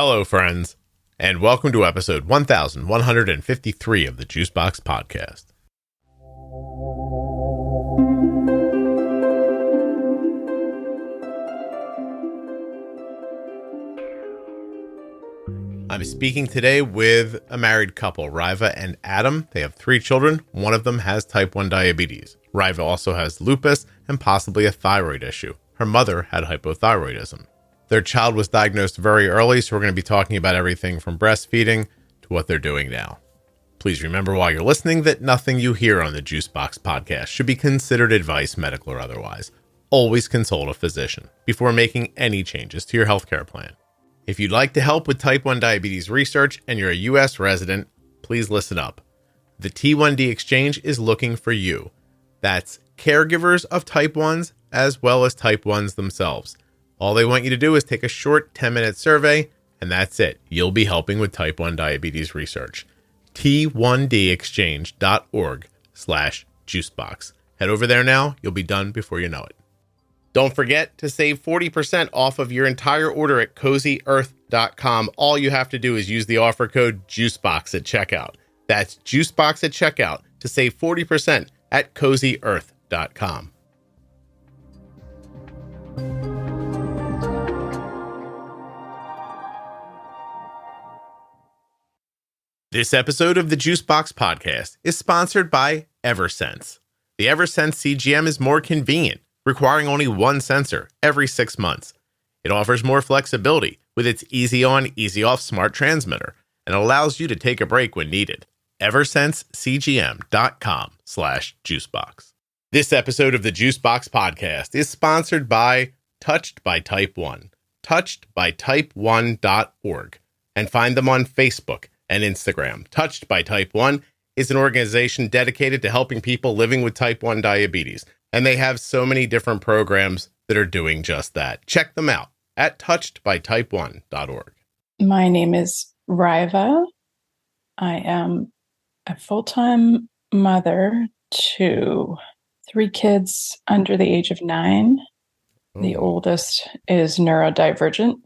Hello, friends, and welcome to episode 1153 of the Juicebox Podcast. I'm speaking today with a married couple, Riva and Adam. They have 3 children. One of them has type 1 diabetes. Riva also has lupus and possibly a thyroid issue. Her mother had hypothyroidism. Their child was diagnosed very early, so we're going to be talking about everything from breastfeeding to what they're doing now. Please remember while you're listening that nothing you hear on the Juicebox Podcast should be considered advice, medical or otherwise. Always consult a physician before making any changes to your healthcare plan. If you'd like to help with type 1 diabetes research and you're a U.S. resident, please listen up. The T1D Exchange is looking for you. That's caregivers of type 1s as well as type 1s themselves. All they want you to do is take a short 10-minute survey, and that's it. You'll be helping with type 1 diabetes research. T1dexchange.org/juicebox. Head over there now. You'll be done before you know it. Don't forget to save 40% off of your entire order at CozyEarth.com. All you have to do is use the offer code JUICEBOX at checkout. That's JUICEBOX at checkout to save 40% at CozyEarth.com. This episode of the Juicebox Podcast is sponsored by Eversense. The Eversense CGM is more convenient, requiring only one sensor every 6 months. It offers more flexibility with its easy-on, easy-off smart transmitter and allows you to take a break when needed. EversenseCGM.com/juicebox. This episode of the Juicebox Podcast is sponsored by Touched by Type 1, touchedbytype1.org, and find them on Facebook and Instagram. Touched by Type 1 is an organization dedicated to helping people living with type 1 diabetes, and they have so many different programs that are doing just that. Check them out at touchedbytype1.org. My name is Riva. I am a full-time mother to 3 kids under the age of 9. The oldest is neurodivergent.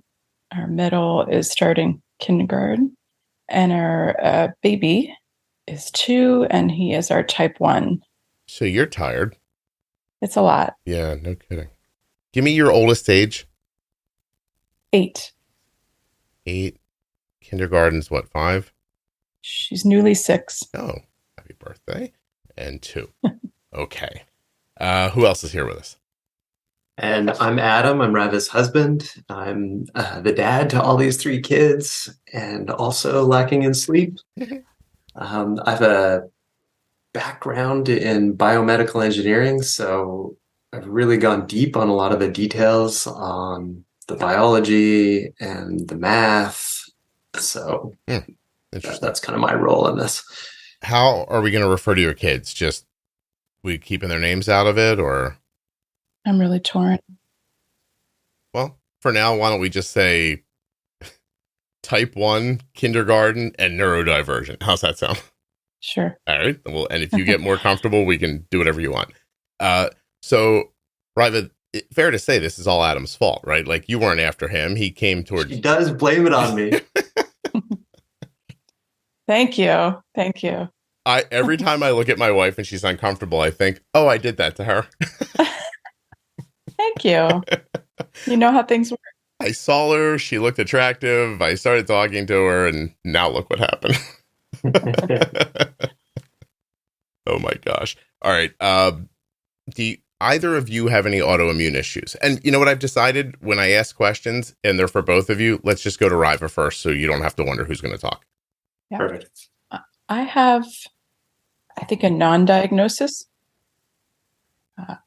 Our middle is starting kindergarten. And our baby is 2, and he is our type 1. So you're tired. It's a lot. Yeah, no kidding. Give me your oldest age. 8. 8. Kindergarten's what, 5? She's newly 6. Oh, happy birthday. And 2. Okay. Who else is here with us? And I'm Adam. I'm Riva's husband. I'm the dad to all these 3 kids and also lacking in sleep. I have a background in biomedical engineering, so I've really gone deep on a lot of the details on the biology and the math. So that's kind of my role in this. How are we going to refer to your kids? Just we keeping their names out of it, or? I'm really torn. Well, for now, why don't we just say type 1, kindergarten, and neurodivergent. How's that sound? Sure. All right. Well, and if you get more comfortable, we can do whatever you want. So, Riva, fair to say this is all Adam's fault, right? Like, you weren't after him. He came towards... He does blame it on me. Thank you. Thank you. Every time I look at my wife and she's uncomfortable, I think, oh, I did that to her. Thank you. You know how things work. I saw her. She looked attractive. I started talking to her, and now look what happened. Oh, my gosh. All right. Do either of you have any autoimmune issues? And you know what I've decided? When I ask questions, and they're for both of you, let's just go to Riva first so you don't have to wonder who's going to talk. Yeah. Perfect. I have, I think, a non-diagnosis.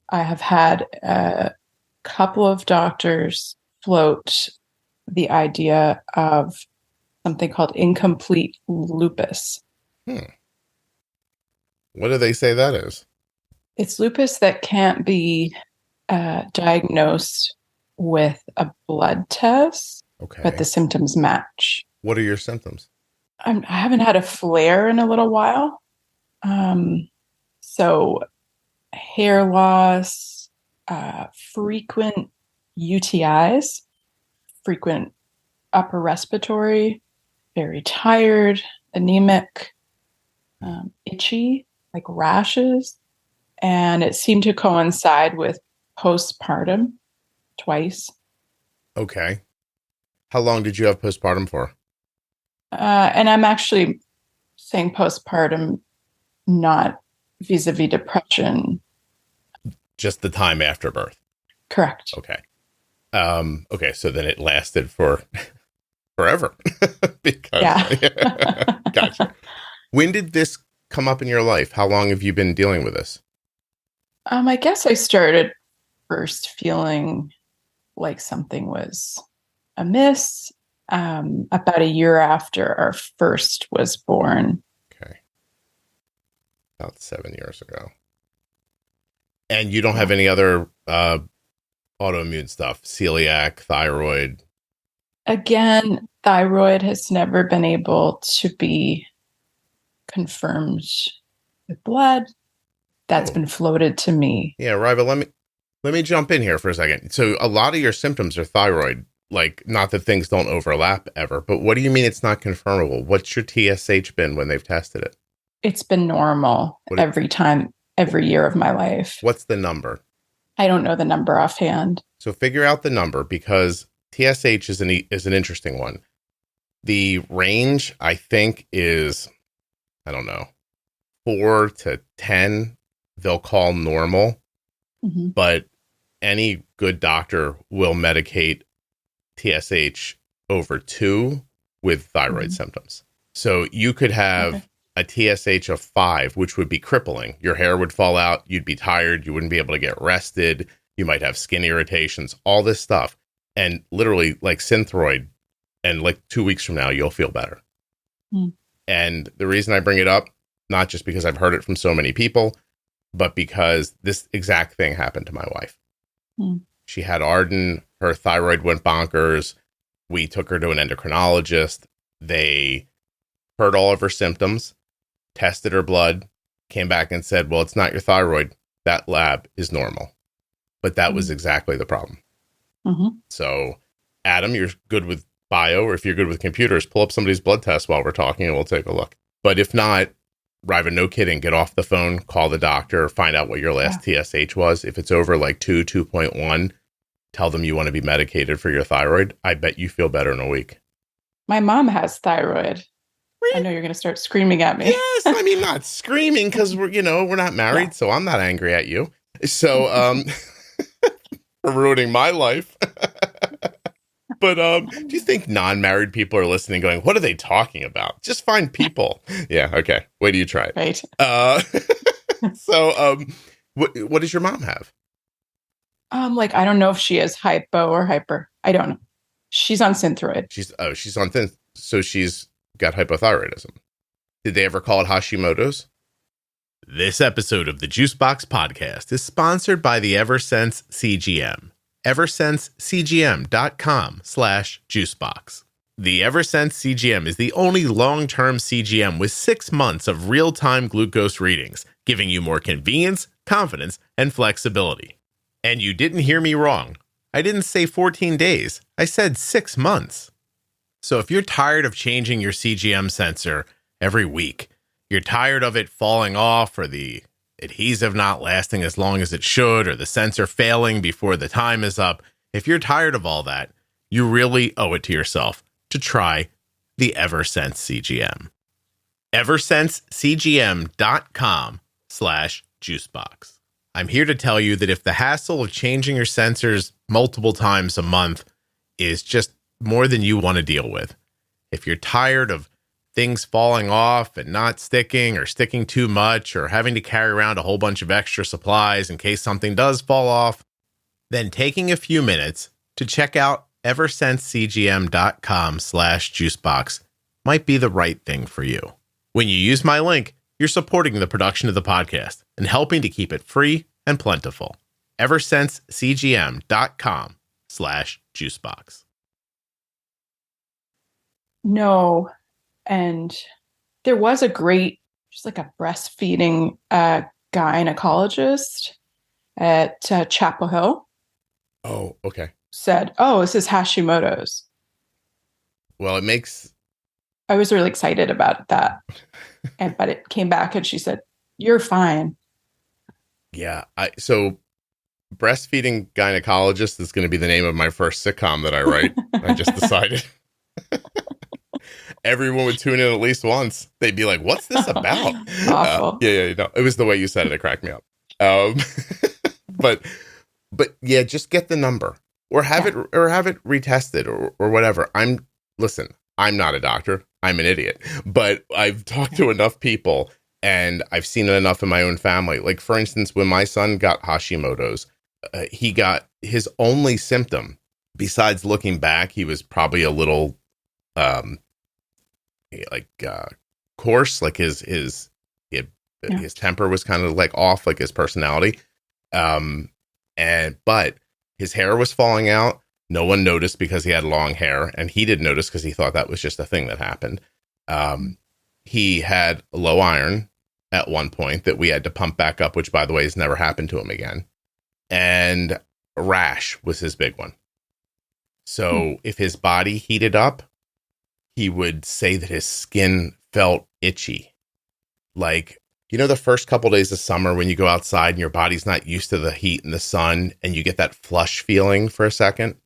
I have had a couple of doctors float the idea of something called incomplete lupus. What do they say that is? It's lupus that can't be diagnosed with a blood test, Okay. but the symptoms match. What are your symptoms? I haven't had a flare in a little while. So hair loss, frequent UTIs, frequent upper respiratory, very tired, anemic, itchy, like rashes. And it seemed to coincide with postpartum twice. Okay. How long did you have postpartum for? And I'm actually saying postpartum, not vis-a-vis depression. Just the time after birth. Correct. Okay. Okay, so then it lasted for forever. Because, yeah. Gotcha. When did this come up in your life? How long have you been dealing with this? I guess I started first feeling like something was amiss about a year after our first was born. Okay. About 7 years ago. And you don't have any other autoimmune stuff, celiac, thyroid? Again, thyroid has never been able to be confirmed with blood. That's been floated to me. Yeah, Riva, let me jump in here for a second. So a lot of your symptoms are thyroid, like not that things don't overlap ever, but what do you mean it's not confirmable? What's your TSH been when they've tested it? It's been normal every year of my life. What's the number? I don't know the number offhand. So figure out the number, because TSH is an interesting one. The range, I think, is, I don't know, 4 to 10, they'll call normal. Mm-hmm. But any good doctor will medicate TSH over 2 with thyroid symptoms. So you could have a TSH of 5, which would be crippling. Your hair would fall out. You'd be tired. You wouldn't be able to get rested. You might have skin irritations, all this stuff. And literally like Synthroid, and like 2 weeks from now, you'll feel better. Mm. And the reason I bring it up, not just because I've heard it from so many people, but because this exact thing happened to my wife. Mm. She had Arden. Her thyroid went bonkers. We took her to an endocrinologist. They heard all of her symptoms, tested her blood, came back and said, well, it's not your thyroid. That lab is normal. But that was exactly the problem. Mm-hmm. So, Adam, you're good with bio, or if you're good with computers, pull up somebody's blood test while we're talking and we'll take a look. But if not, Riva, no kidding, get off the phone, call the doctor, find out what your last TSH was. If it's over like 2.1, tell them you want to be medicated for your thyroid. I bet you feel better in a week. My mom has thyroid. I know you're going to start screaming at me. Yes, I mean, not screaming because we're not married, so I'm not angry at you. So, for ruining my life. But do you think non-married people are listening going, what are they talking about? Just find people. Yeah, okay. Wait till you try it. Right. So what does your mom have? I don't know if she is hypo or hyper. I don't know. She's on Synthroid. She's on thin. So she's got hypothyroidism. Did they ever call it Hashimoto's? This episode of the Juicebox Podcast is sponsored by the Eversense CGM. EversenseCGM.com/juicebox. The Eversense CGM is the only long-term CGM with 6 months of real-time glucose readings, giving you more convenience, confidence, and flexibility. And you didn't hear me wrong. I didn't say 14 days. I said 6 months. So if you're tired of changing your CGM sensor every week, you're tired of it falling off, or the adhesive not lasting as long as it should, or the sensor failing before the time is up, if you're tired of all that, you really owe it to yourself to try the Eversense CGM. EversenseCGM.com/juicebox. I'm here to tell you that if the hassle of changing your sensors multiple times a month is just more than you want to deal with, if you're tired of things falling off and not sticking, or sticking too much, or having to carry around a whole bunch of extra supplies in case something does fall off, then taking a few minutes to check out EversenseCGM.com/juicebox might be the right thing for you. When you use my link, you're supporting the production of the podcast and helping to keep it free and plentiful. EversenseCGM.com/juicebox. No. And there was a breastfeeding gynecologist at Chapel Hill. Oh, okay. Said, this is Hashimoto's. Well, it makes... I was really excited about that. But it came back and she said, "You're fine." Yeah. So breastfeeding gynecologist is going to be the name of my first sitcom that I write. I just decided. Everyone would tune in at least once. They'd be like, "What's this about?" Awful. Yeah. No, it was the way you said it. It cracked me up. But yeah, just get the number or have it retested or whatever. Listen, I'm not a doctor. I'm an idiot, but I've talked to enough people and I've seen it enough in my own family. Like, for instance, when my son got Hashimoto's, he got his only symptom besides looking back. He was probably a little, coarse, like his temper was kind of like off, like his personality. But his hair was falling out. No one noticed because he had long hair, and he didn't notice because he thought that was just a thing that happened. He had low iron at one point that we had to pump back up, which, by the way, has never happened to him again. And a rash was his big one. So if his body heated up, he would say that his skin felt itchy. Like, you know, the first couple days of summer when you go outside and your body's not used to the heat and the sun and you get that flush feeling for a second?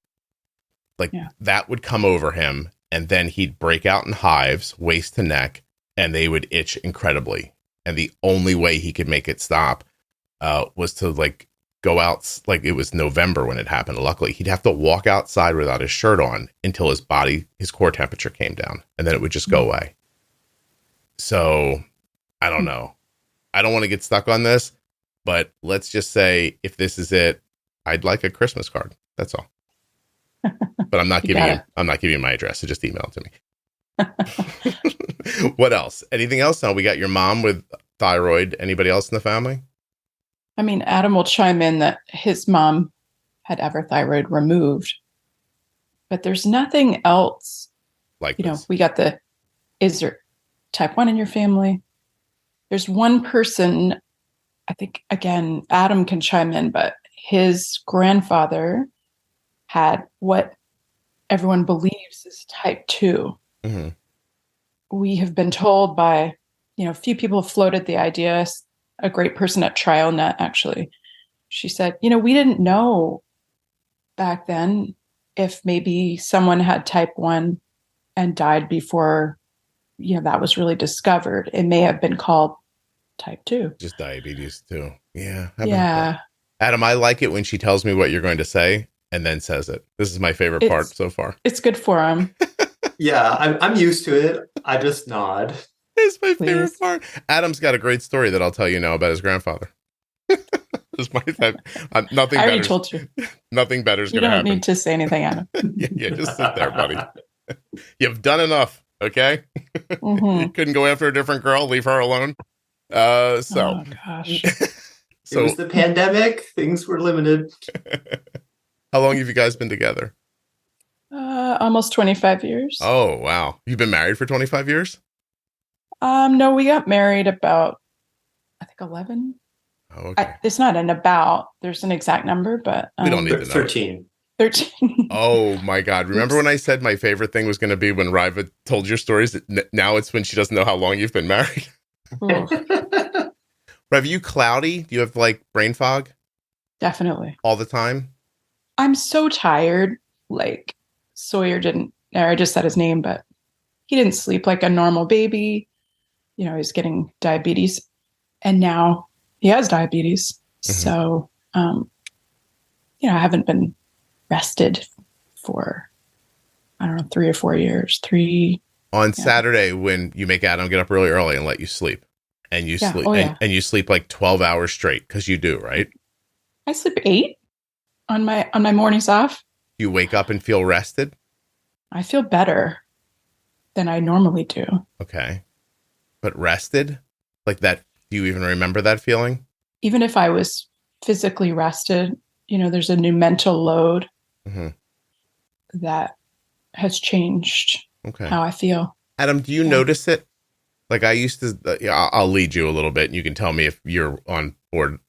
Like that would come over him, and then he'd break out in hives, waist to neck, and they would itch incredibly. And the only way he could make it stop was to like go out. Like, it was November when it happened. Luckily, he'd have to walk outside without his shirt on until his core temperature came down, and then it would just go away. So I don't know. I don't want to get stuck on this, but let's just say if this is it, I'd like a Christmas card. That's all. But I'm not giving you my address, so just email it to me. What else? Anything else? Now, we got your mom with thyroid. Anybody else in the family? I mean, Adam will chime in that his mom had everthyroid removed, but there's nothing else. Like, we got is there type 1 in your family? There's one person, I think, again, Adam can chime in, but his grandfather had what everyone believes is type 2. Mm-hmm. We have been told by, a few people have floated the idea. A great person at TrialNet, actually, she said, we didn't know back then if maybe someone had type 1 and died before, that was really discovered. It may have been called type 2. Just diabetes too. Yeah. Yeah. Adam, I like it when she tells me what you're going to say and then says it. This is my favorite part so far. It's good for him. Yeah, I'm used to it. I just nod. It's my favorite part. Adam's got a great story that I'll tell you now about his grandfather. Nothing. I already told you. Nothing better is going to happen. You don't need to say anything, Adam. yeah, just sit there, buddy. You've done enough, okay? Mm-hmm. You couldn't go after a different girl. Leave her alone. Oh gosh. So, it was the pandemic. Things were limited. How long have you guys been together? Almost 25 years. Oh, wow. You've been married for 25 years? No, we got married about, I think, 11. Oh, okay. It's not an about. There's an exact number, but... we don't need to know. 13. 13. Oh, my God. Remember when I said my favorite thing was going to be when Riva told your stories? Now it's when she doesn't know how long you've been married. Riva, are you cloudy? Do you have, like, brain fog? Definitely. All the time? I'm so tired. Like, Sawyer I just said his name, but he didn't sleep like a normal baby. He's getting diabetes. And now he has diabetes. Mm-hmm. So, I haven't been rested for, 3 or 4 years. On Saturday, when you make Adam get up really early and let you sleep, and you sleep, and you sleep like 12 hours straight, because you do, right? I sleep 8 on my mornings off. You wake up and feel rested? I feel better than I normally do. Okay. But rested? Like that, do you even remember that feeling? Even if I was physically rested, there's a new mental load that has changed how I feel. Adam, do you notice it? Like I used to, I'll lead you a little bit and you can tell me if you're on board.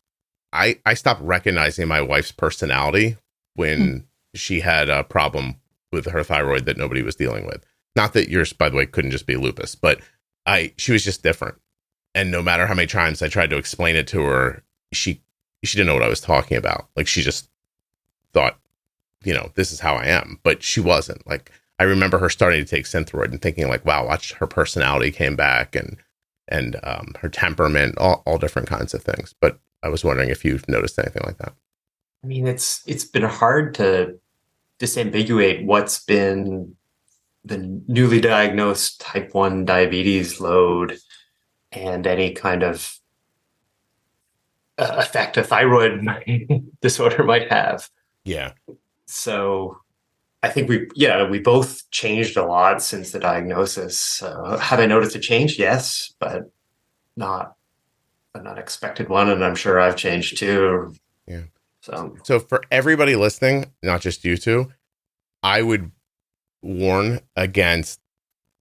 I stopped recognizing my wife's personality when she had a problem with her thyroid that nobody was dealing with. Not that yours, by the way, couldn't just be lupus, but she was just different. And no matter how many times I tried to explain it to her, she didn't know what I was talking about. Like, she just thought, this is how I am, but she wasn't. Like, I remember her starting to take Synthroid and thinking like, wow, watch, her personality came back and her temperament, all different kinds of things. But I was wondering if you've noticed anything like that. I mean, it's been hard to disambiguate what's been the newly diagnosed type 1 diabetes load and any kind of effect a thyroid disorder might have. Yeah. So I think we both changed a lot since the diagnosis. Have I noticed a change? Yes, but not an unexpected one. And I'm sure I've changed too. Yeah. So for everybody listening, not just you two, I would warn against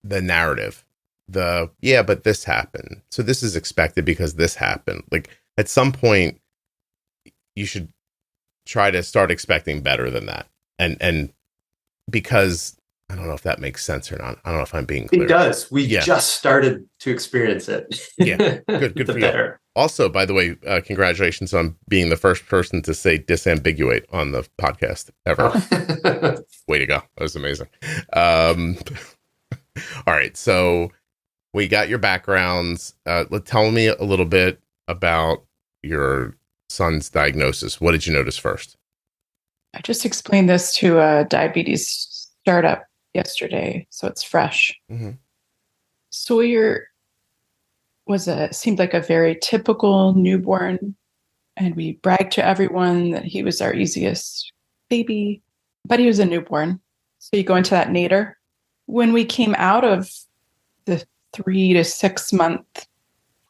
the narrative. But this happened, so this is expected because this happened. Like, at some point, you should try to start expecting better than that. And because I don't know if that makes sense or not. I don't know if I'm being clear. It does. We just started to experience it. Yeah. Good for you. Also, by the way, congratulations on being the first person to say disambiguate on the podcast ever. Way to go. That was amazing. All right. So we got your backgrounds. Tell me a little bit about your son's diagnosis. What did you notice first? I just explained this to a diabetes startup yesterday, so it's fresh. Mm-hmm. Sawyer seemed like a very typical newborn, and we bragged to everyone that he was our easiest baby, but he was a newborn. So you go into that nadir. When we came out of the 3 to 6 month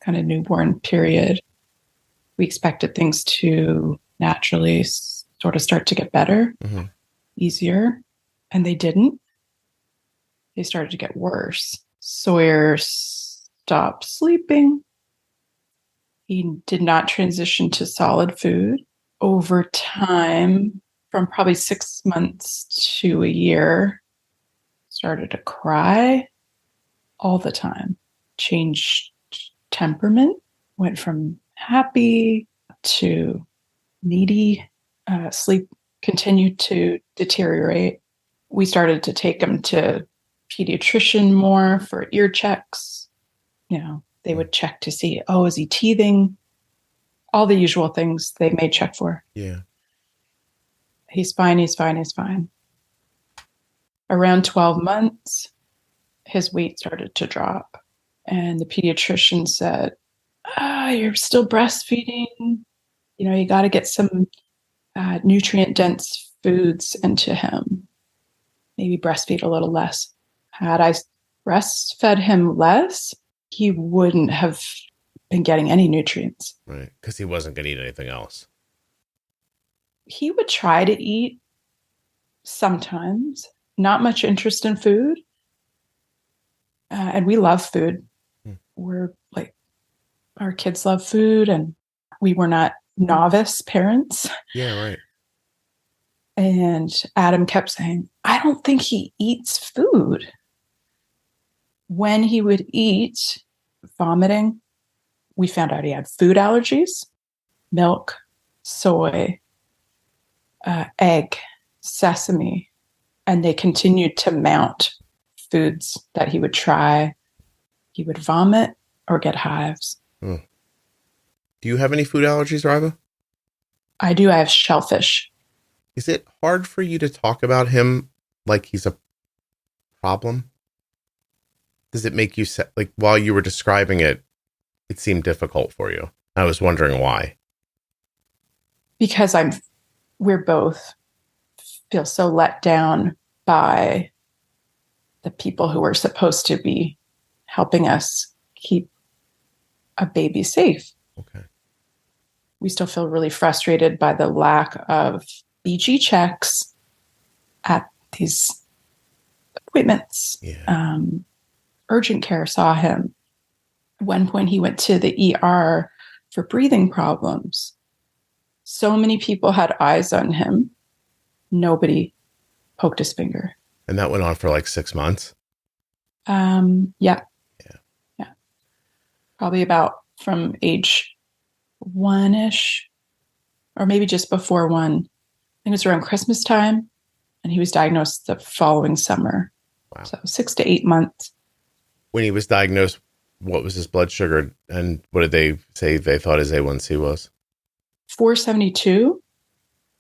kind of newborn period, we expected things to naturally sort of start to get better, easier, and they didn't. They started to get worse. Sawyer stopped sleeping. He did not transition to solid food. Over time, from probably 6 months to a year, started to cry all the time. Changed temperament, went from happy to needy. Sleep continued to deteriorate. We started to take him to pediatrician more for ear checks. They would check to see, is he teething? All the usual things they may check for. Yeah. He's fine. Around 12 months, his weight started to drop. And the pediatrician said, you're still breastfeeding. You got to get some nutrient-dense foods into him. Maybe breastfeed a little less. Had I breastfed him less, he wouldn't have been getting any nutrients. Right, because he wasn't going to eat anything else. He would try to eat sometimes. Not much interest in food. And we love food. We're like, our kids love food, and we were not novice parents. Yeah, right. And Adam kept saying, I don't think he eats food. When he would eat, vomiting, we found out he had food allergies, milk, soy, egg, sesame, and they continued to mount foods that he would try. He would vomit or get hives. Do you have any food allergies, Riva? I do. I have shellfish. Is it hard for you to talk about him like he's a problem? Does it make you like, while you were describing it, it seemed difficult for you? I was wondering why. Because we're both feel so let down by the people who are supposed to be helping us keep a baby safe. Okay. We still feel really frustrated by the lack of BG checks at these appointments. Yeah. Urgent care saw him. At one point, he went to the ER for breathing problems. So many people had eyes on him. Nobody poked his finger. And that went on for like 6 months? Yeah. Yeah. Yeah. Probably about from age 1-ish, or maybe just before 1. I think it was around Christmas time, and he was diagnosed the following summer. Wow. So 6 to 8 months. When he was diagnosed, what was his blood sugar, and what did they say they thought his A1C was? 472,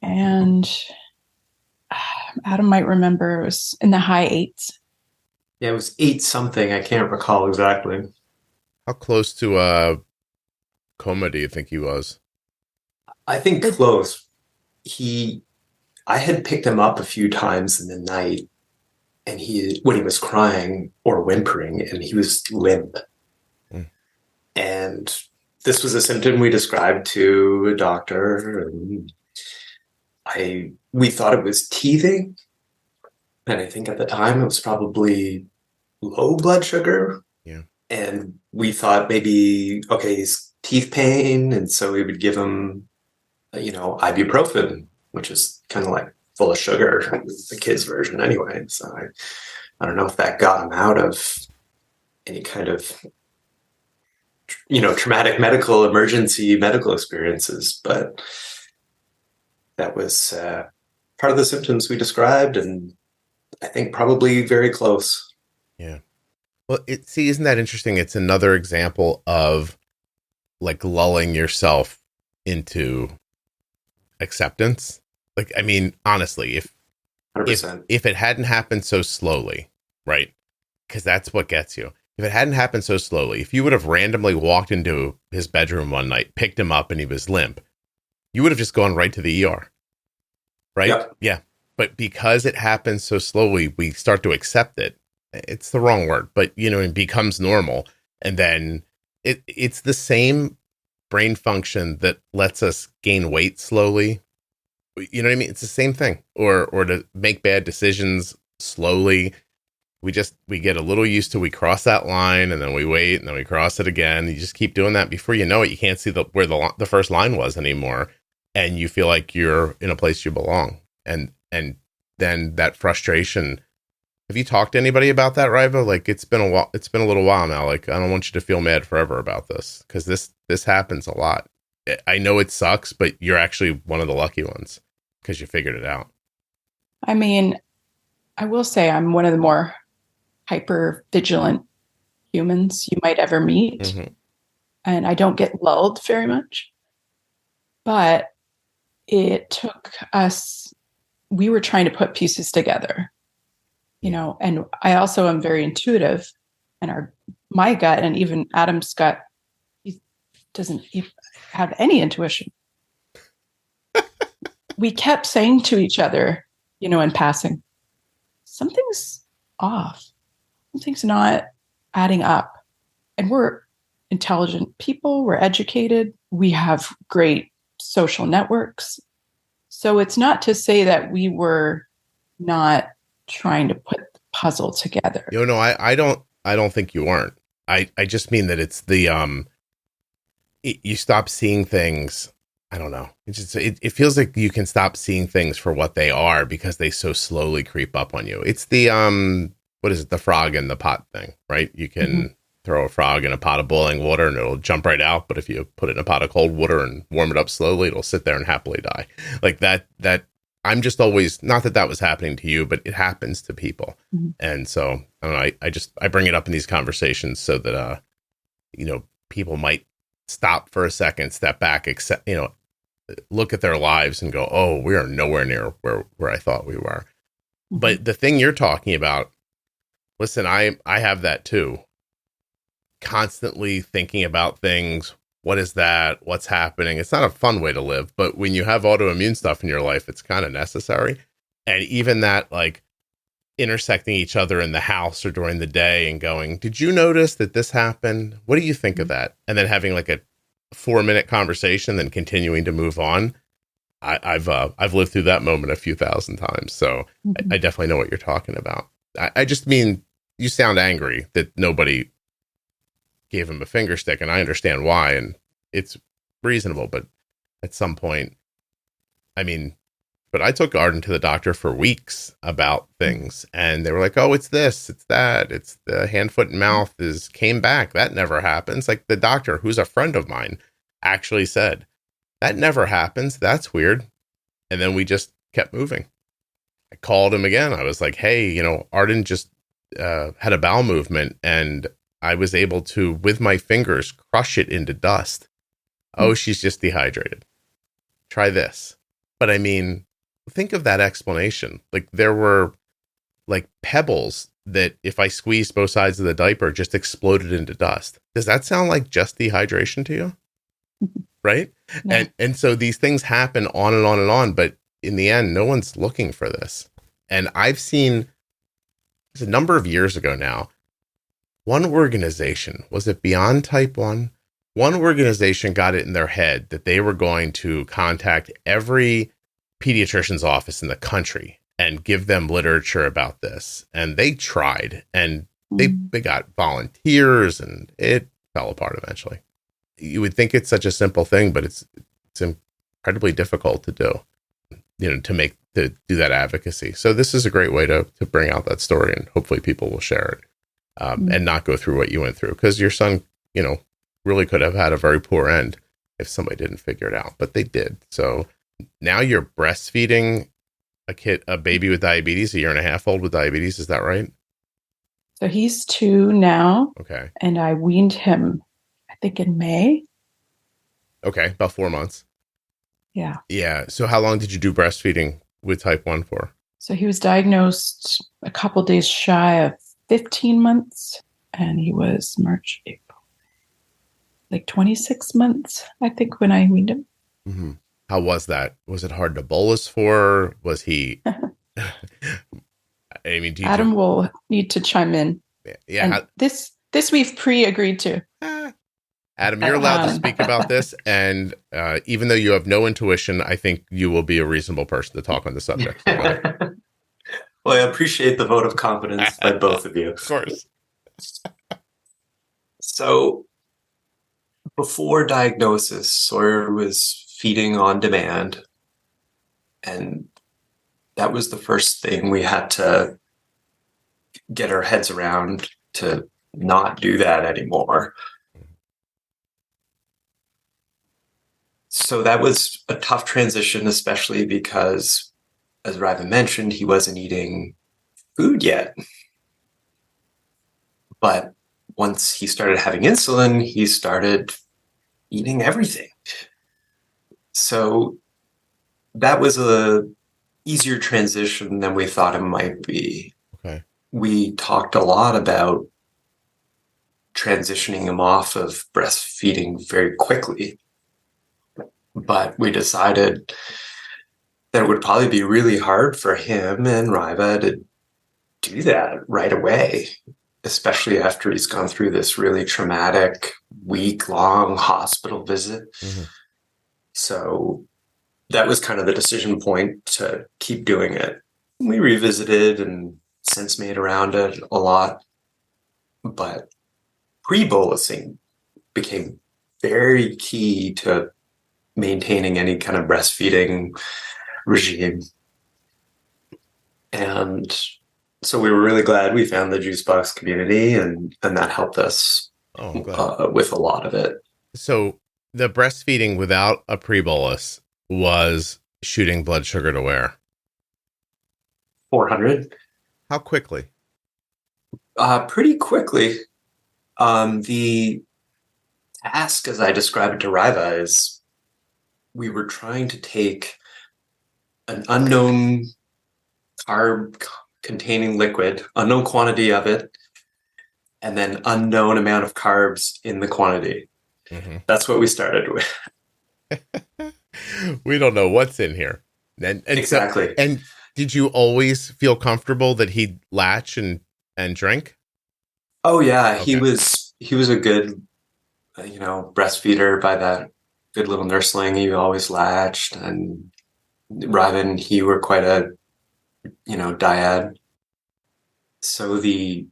and Adam might remember it was in the high 8s. Yeah, it was 8 something. I can't recall exactly. How close to coma do you think he was? I think close. I had picked him up a few times in the night, and when he was crying or whimpering, and he was limp. And this was a symptom we described to a doctor, and we thought it was teething. And I think at the time it was probably low blood sugar. Yeah. And we thought maybe, okay, he's teeth pain. And so we would give him, ibuprofen, which is kind of like full of sugar, the kids' version anyway. So I don't know if that got him out of any kind of, traumatic emergency medical experiences. But that was part of the symptoms we described, and I think probably very close. Yeah. Well, isn't that interesting? It's another example of like lulling yourself into acceptance. Like, I mean, honestly, if 100%. if it hadn't happened so slowly, right? Because that's what gets you. If it hadn't happened so slowly, if you would have randomly walked into his bedroom one night, picked him up, and he was limp, you would have just gone right to the ER. Right? Yep. Yeah. But because it happens so slowly, we start to accept it. It's the wrong word, but it becomes normal. And then it's the same brain function that lets us gain weight slowly. You know what I mean? It's the same thing. Or to make bad decisions slowly. We get a little used to, we cross that line, and then we wait, and then we cross it again. You just keep doing that. Before you know it, you can't see where the first line was anymore. And you feel like you're in a place you belong. And then that frustration. Have you talked to anybody about that, Riva? Like, it's been a while. It's been a little while now. Like, I don't want you to feel mad forever about this, because this happens a lot. I know it sucks, but you're actually one of the lucky ones because you figured it out. I mean, I will say I'm one of the more hyper vigilant humans you might ever meet. Mm-hmm. And I don't get lulled very much. But it took us, we were trying to put pieces together, and I also am very intuitive, and my gut, and even Adam's gut, he doesn't have any intuition. We kept saying to each other, in passing, something's off. Something's not adding up. And we're intelligent people. We're educated. We have great social networks. So it's not to say that we were not trying to put the puzzle together. No, I don't think you weren't. I just mean that it's the you stop seeing things. I don't know. It feels like you can stop seeing things for what they are because they so slowly creep up on you. It's the what is it? The frog in the pot thing, right? You can throw a frog in a pot of boiling water and it'll jump right out. But if you put it in a pot of cold water and warm it up slowly, it'll sit there and happily die. Like that I'm just always, not that was happening to you, but it happens to people. Mm-hmm. And so I don't know. I bring it up in these conversations so that, people might stop for a second, step back, look at their lives and go, oh, we are nowhere near where I thought we were. Mm-hmm. But the thing you're talking about, listen, I have that too. Constantly thinking about things. What is that? What's happening? It's not a fun way to live, but when you have autoimmune stuff in your life, it's kind of necessary. And even that, like, intersecting each other in the house or during the day and going, did you notice that this happened? What do you think of that? And then having like a 4-minute conversation, then continuing to move on. I've lived through that moment a few thousand times. So I definitely know what you're talking about. I just mean, you sound angry that nobody gave him a finger stick, and I understand why, and it's reasonable, but at some point, I mean, But I took Arden to the doctor for weeks about things, and they were like, oh, it's this, it's that, it's the hand, foot, and mouth came back. That never happens. Like the doctor, who's a friend of mine, actually said, that never happens. That's weird. And then we just kept moving. I called him again. I was like, hey, Arden just had a bowel movement, and I was able to, with my fingers, crush it into dust. Oh, she's just dehydrated. Try this. But I mean, think of that explanation. Like there were like pebbles that if I squeezed both sides of the diaper just exploded into dust. Does that sound like just dehydration to you? Right? Yeah. And so these things happen on and on and on, but in the end, no one's looking for this. And I've seen, it's a number of years ago now, one organization, was it Beyond Type 1? One organization got it in their head that they were going to contact every pediatrician's office in the country and give them literature about this. And they tried, and they got volunteers, and it fell apart eventually. You would think it's such a simple thing, but it's incredibly difficult to do, to do that advocacy. So this is a great way to bring out that story, and hopefully people will share it and not go through what you went through, because your son, really could have had a very poor end if somebody didn't figure it out, but they did. So now you're breastfeeding a baby with diabetes, 1.5 years old with diabetes. Is that right? So he's 2 now. Okay. And I weaned him, I think in May. Okay. About 4 months. Yeah. Yeah. So how long did you do breastfeeding with type 1 for? So he was diagnosed a couple days shy of 15 months, and he was March, April, like 26 months, I think, when I weaned him. Mm-hmm. How was that? Was it hard to bolus for? Was he? I mean, Adam will need to chime in. Yeah. This we've pre-agreed to. Adam, you're allowed to speak about this, and even though you have no intuition, I think you will be a reasonable person to talk on the subject. Well, I appreciate the vote of confidence by both of you. Of course. So, before diagnosis, Sawyer was feeding on demand, and that was the first thing we had to get our heads around, to not do that anymore. So that was a tough transition, especially because, as Riva mentioned, he wasn't eating food yet. But once he started having insulin, he started eating everything. So that was a easier transition than we thought it might be. Okay. We talked a lot about transitioning him off of breastfeeding very quickly, but we decided that it would probably be really hard for him and Riva to do that right away, especially after he's gone through this really traumatic week-long hospital visit. Mm-hmm. So that was kind of the decision point to keep doing it. We revisited and sense made around it a lot, but pre-bolusing became very key to maintaining any kind of breastfeeding regime. And so we were really glad we found the Juicebox community, and that helped us with a lot of it. So the breastfeeding without a pre-bolus was shooting blood sugar to where? 400. How quickly? Pretty quickly. The task, as I described it to Riva, is we were trying to take an unknown carb containing liquid, unknown quantity of it, and then unknown amount of carbs in the quantity. Mm-hmm. That's what we started with. We don't know what's in here. And exactly. So, and did you always feel comfortable that he'd latch and drink? Oh yeah, okay. He was a good, breastfeeder by that good little nursling. He always latched, and Riva and he were quite a, dyad. So the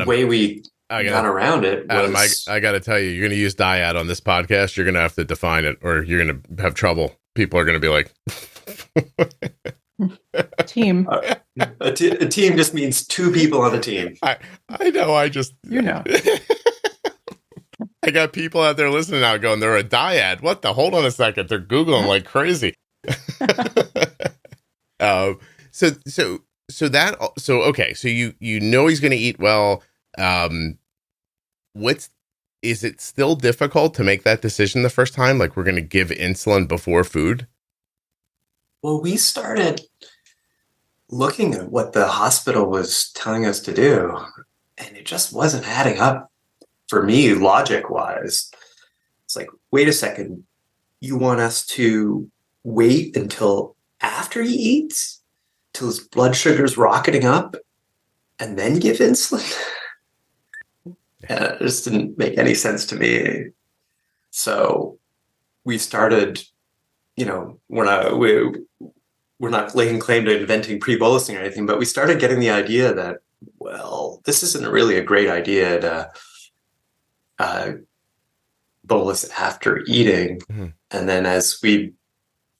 way we got around it was... Adam, I got to tell you, you're going to use dyad on this podcast. You're going to have to define it, or you're going to have trouble. People are going to be like, Team. A team just means two people on a team. I know. I just I got people out there listening now going, they're a dyad. What the? Hold on a second. They're Googling like crazy. Okay. So you know he's going to eat well. Is it still difficult to make that decision the first time? Like, we're going to give insulin before food? Well, we started looking at what the hospital was telling us to do, and it just wasn't adding up for me, logic-wise. It's like, wait a second, you want us to wait until after he eats, till his blood sugar's rocketing up, and then give insulin? It just didn't make any sense to me. So we started, we're not laying claim to inventing pre-bolusing or anything, but we started getting the idea that, well, this isn't really a great idea to bolus after eating. Mm-hmm. And then as we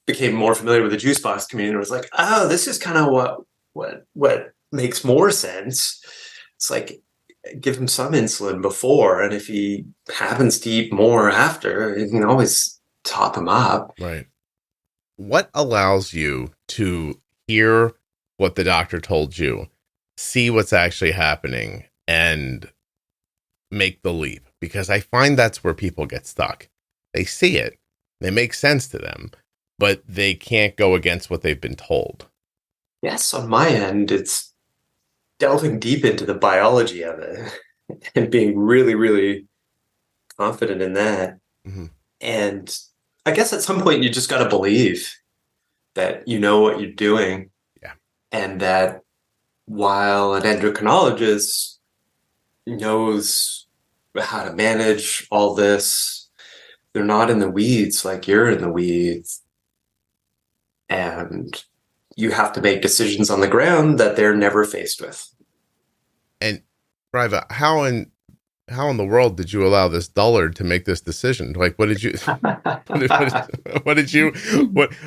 became more familiar with the Juicebox community, it was like, oh, this is kind of what makes more sense. It's like, give him some insulin before, and if he happens to eat more after, you can always top him up. Right. What allows you to hear what the doctor told you, see what's actually happening, and make the leap? Because I find that's where people get stuck. They see it, they make sense to them, but they can't go against what they've been told. Yes, on my end, it's delving deep into the biology of it and being really, really confident in that. Mm-hmm. And I guess at some point you just got to believe that you know what you're doing. Yeah. And that while an endocrinologist knows how to manage all this, they're not in the weeds like you're in the weeds. And you have to make decisions on the ground that they're never faced with. And Riva, how in the world did you allow this dullard to make this decision? Like, what did you,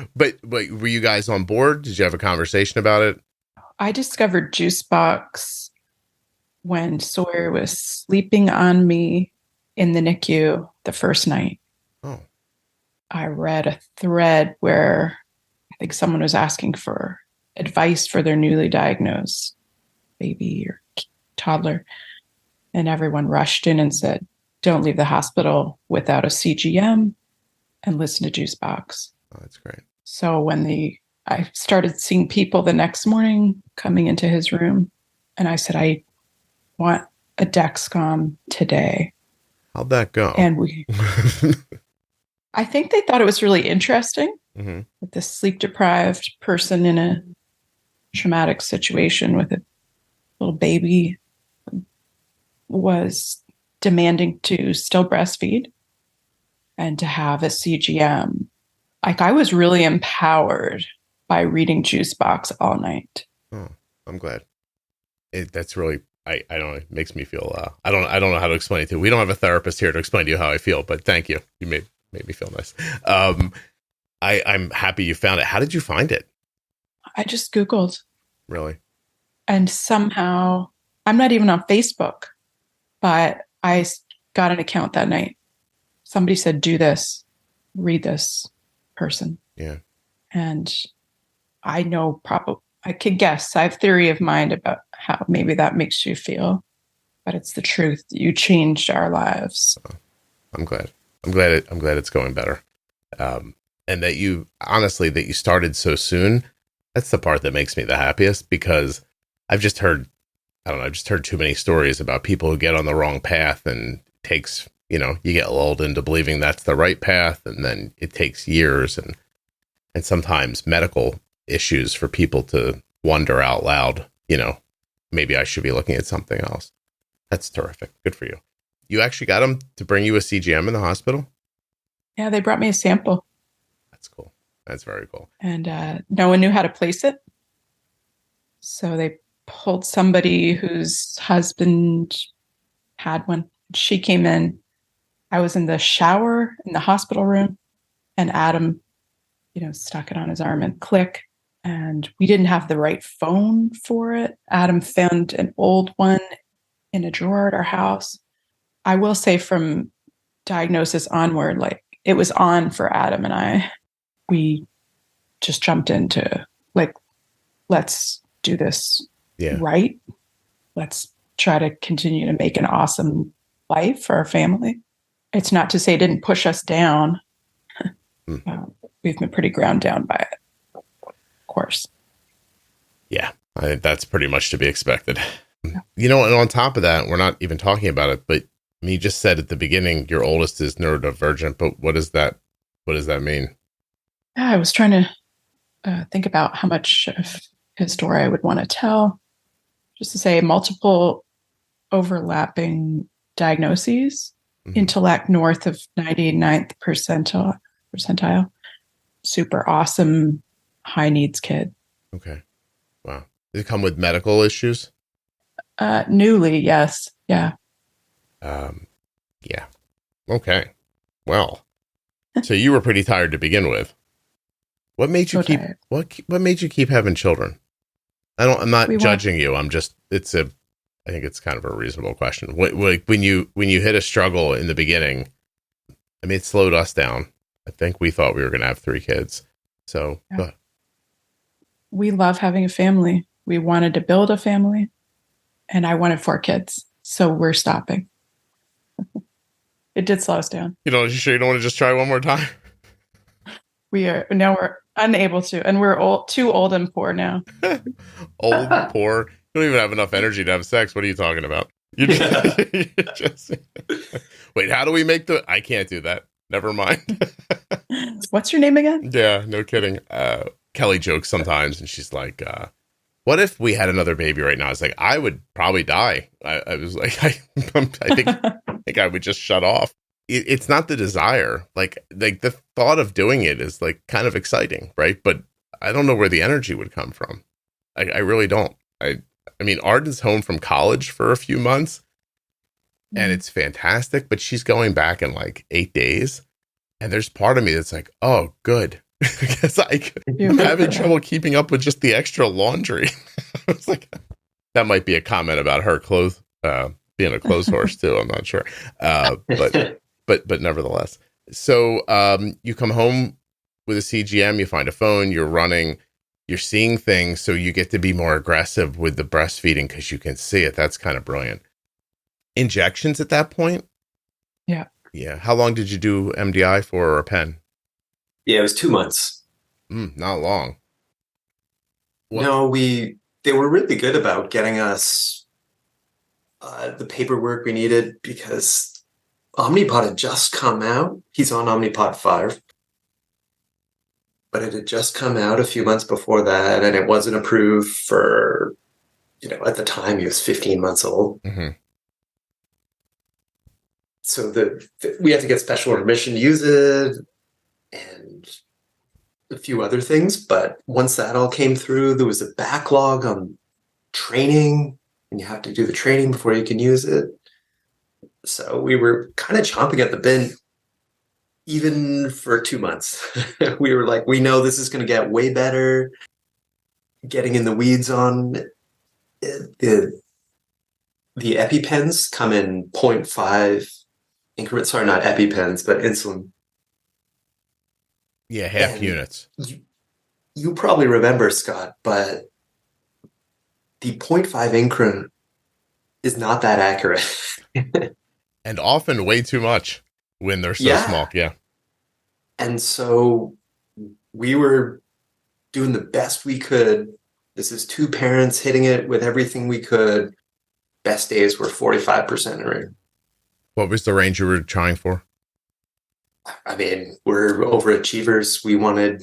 but were you guys on board? Did you have a conversation about it? I discovered Juicebox when Sawyer was sleeping on me in the NICU the first night. Oh. I read a thread where I think someone was asking for advice for their newly diagnosed baby or toddler. And everyone rushed in and said, don't leave the hospital without a CGM and listen to Juicebox. Oh, that's great. So when I started seeing people the next morning coming into his room, and I said, I want a Dexcom today. How'd that go? And I think they thought it was really interesting. Mm-hmm. With this sleep-deprived person in a traumatic situation with a little baby was demanding to still breastfeed and to have a CGM. Like, I was really empowered by reading Juicebox all night. Oh, I'm glad. That's really, I don't know, it makes me feel, I don't know how to explain it to you. We don't have a therapist here to explain to you how I feel, but thank you. You made me feel nice. I'm happy you found it. How did you find it? I just Googled. Really? And somehow, I'm not even on Facebook, but I got an account that night. Somebody said, do this, read this person. Yeah. And I know I could guess. I have theory of mind about how maybe that makes you feel, but it's the truth. You changed our lives. Oh, I'm glad. I'm glad it's going better. And that you started so soon. That's the part that makes me the happiest, because I've just heard too many stories about people who get on the wrong path, and it takes, you get lulled into believing that's the right path. And then it takes years and sometimes medical issues for people to wonder out loud, maybe I should be looking at something else. That's terrific. Good for you. You actually got them to bring you a CGM in the hospital? Yeah, they brought me a sample. That's cool. That's very cool. And no one knew how to place it. So they pulled somebody whose husband had one. She came in. I was in the shower in the hospital room, and Adam stuck it on his arm and click. And we didn't have the right phone for it. Adam found an old one in a drawer at our house. I will say from diagnosis onward, like it was on for Adam and I. We just jumped into like, let's do this right. Let's try to continue to make an awesome life for our family. It's not to say it didn't push us down. We've been pretty ground down by it, of course. Yeah, I think that's pretty much to be expected. And on top of that, we're not even talking about it, but you just said at the beginning, your oldest is neurodivergent, but what does that mean? I was trying to think about how much of his story I would want to tell. Just to say, multiple overlapping diagnoses, intellect north of 99th percentile, super awesome, high needs kid. Okay. Wow. Did it come with medical issues? Newly, yes. Yeah. Yeah. Okay. Well, so you were pretty tired to begin with. What made you what made you keep having children? I'm not judging you. I think it's kind of a reasonable question. When you hit a struggle in the beginning, I mean, it slowed us down. I think we thought we were going to have 3 kids. So we love having a family. We wanted to build a family, and I wanted 4 kids. So we're stopping. It did slow us down. You sure you don't want to just try one more time? We're unable to, and we're too old and poor now. Old and poor? You don't even have enough energy to have sex. What are you talking about? Wait, how do we make I can't do that. Never mind. What's your name again? Yeah, no kidding. Kelly jokes sometimes, and she's like, what if we had another baby right now? I was like, I would probably die. I was like, I think I would just shut off. It's not the desire. Like the thought of doing it is like kind of exciting, right? But I don't know where the energy would come from. I really don't. I mean, Arden's home from college for a few months, and it's fantastic, but she's going back in like 8 days. And there's part of me that's like, oh, good. Because I'm having trouble keeping up with just the extra laundry. I was like, that might be a comment about her clothes, being a clothes horse too. I'm not sure. But nevertheless. So you come home with a CGM, you find a phone, you're running, you're seeing things. So you get to be more aggressive with the breastfeeding because you can see it. That's kind of brilliant. Injections at that point? Yeah. Yeah. How long did you do MDI for, or a pen? Yeah, it was 2 months. Not long. No, they were really good about getting us the paperwork we needed because Omnipod had just come out. He's on Omnipod 5. But it had just come out a few months before that, and it wasn't approved for, at the time he was 15 months old. Mm-hmm. So we had to get special permission to use it and a few other things. But once that all came through, there was a backlog on training, and you have to do the training before you can use it. So we were kind of chomping at the bit, even for 2 months. We were like, we know this is going to get way better. Getting in the weeds on the EpiPens come in 0.5 increments. Sorry, not EpiPens, but insulin. Yeah, half units. You probably remember, Scott, but the 0.5 increment is not that accurate. And often way too much when they're so small. Yeah. And so we were doing the best we could. This is 2 parents hitting it with everything we could. Best days were 45% range. What was the range you were trying for? I mean, we're overachievers. We wanted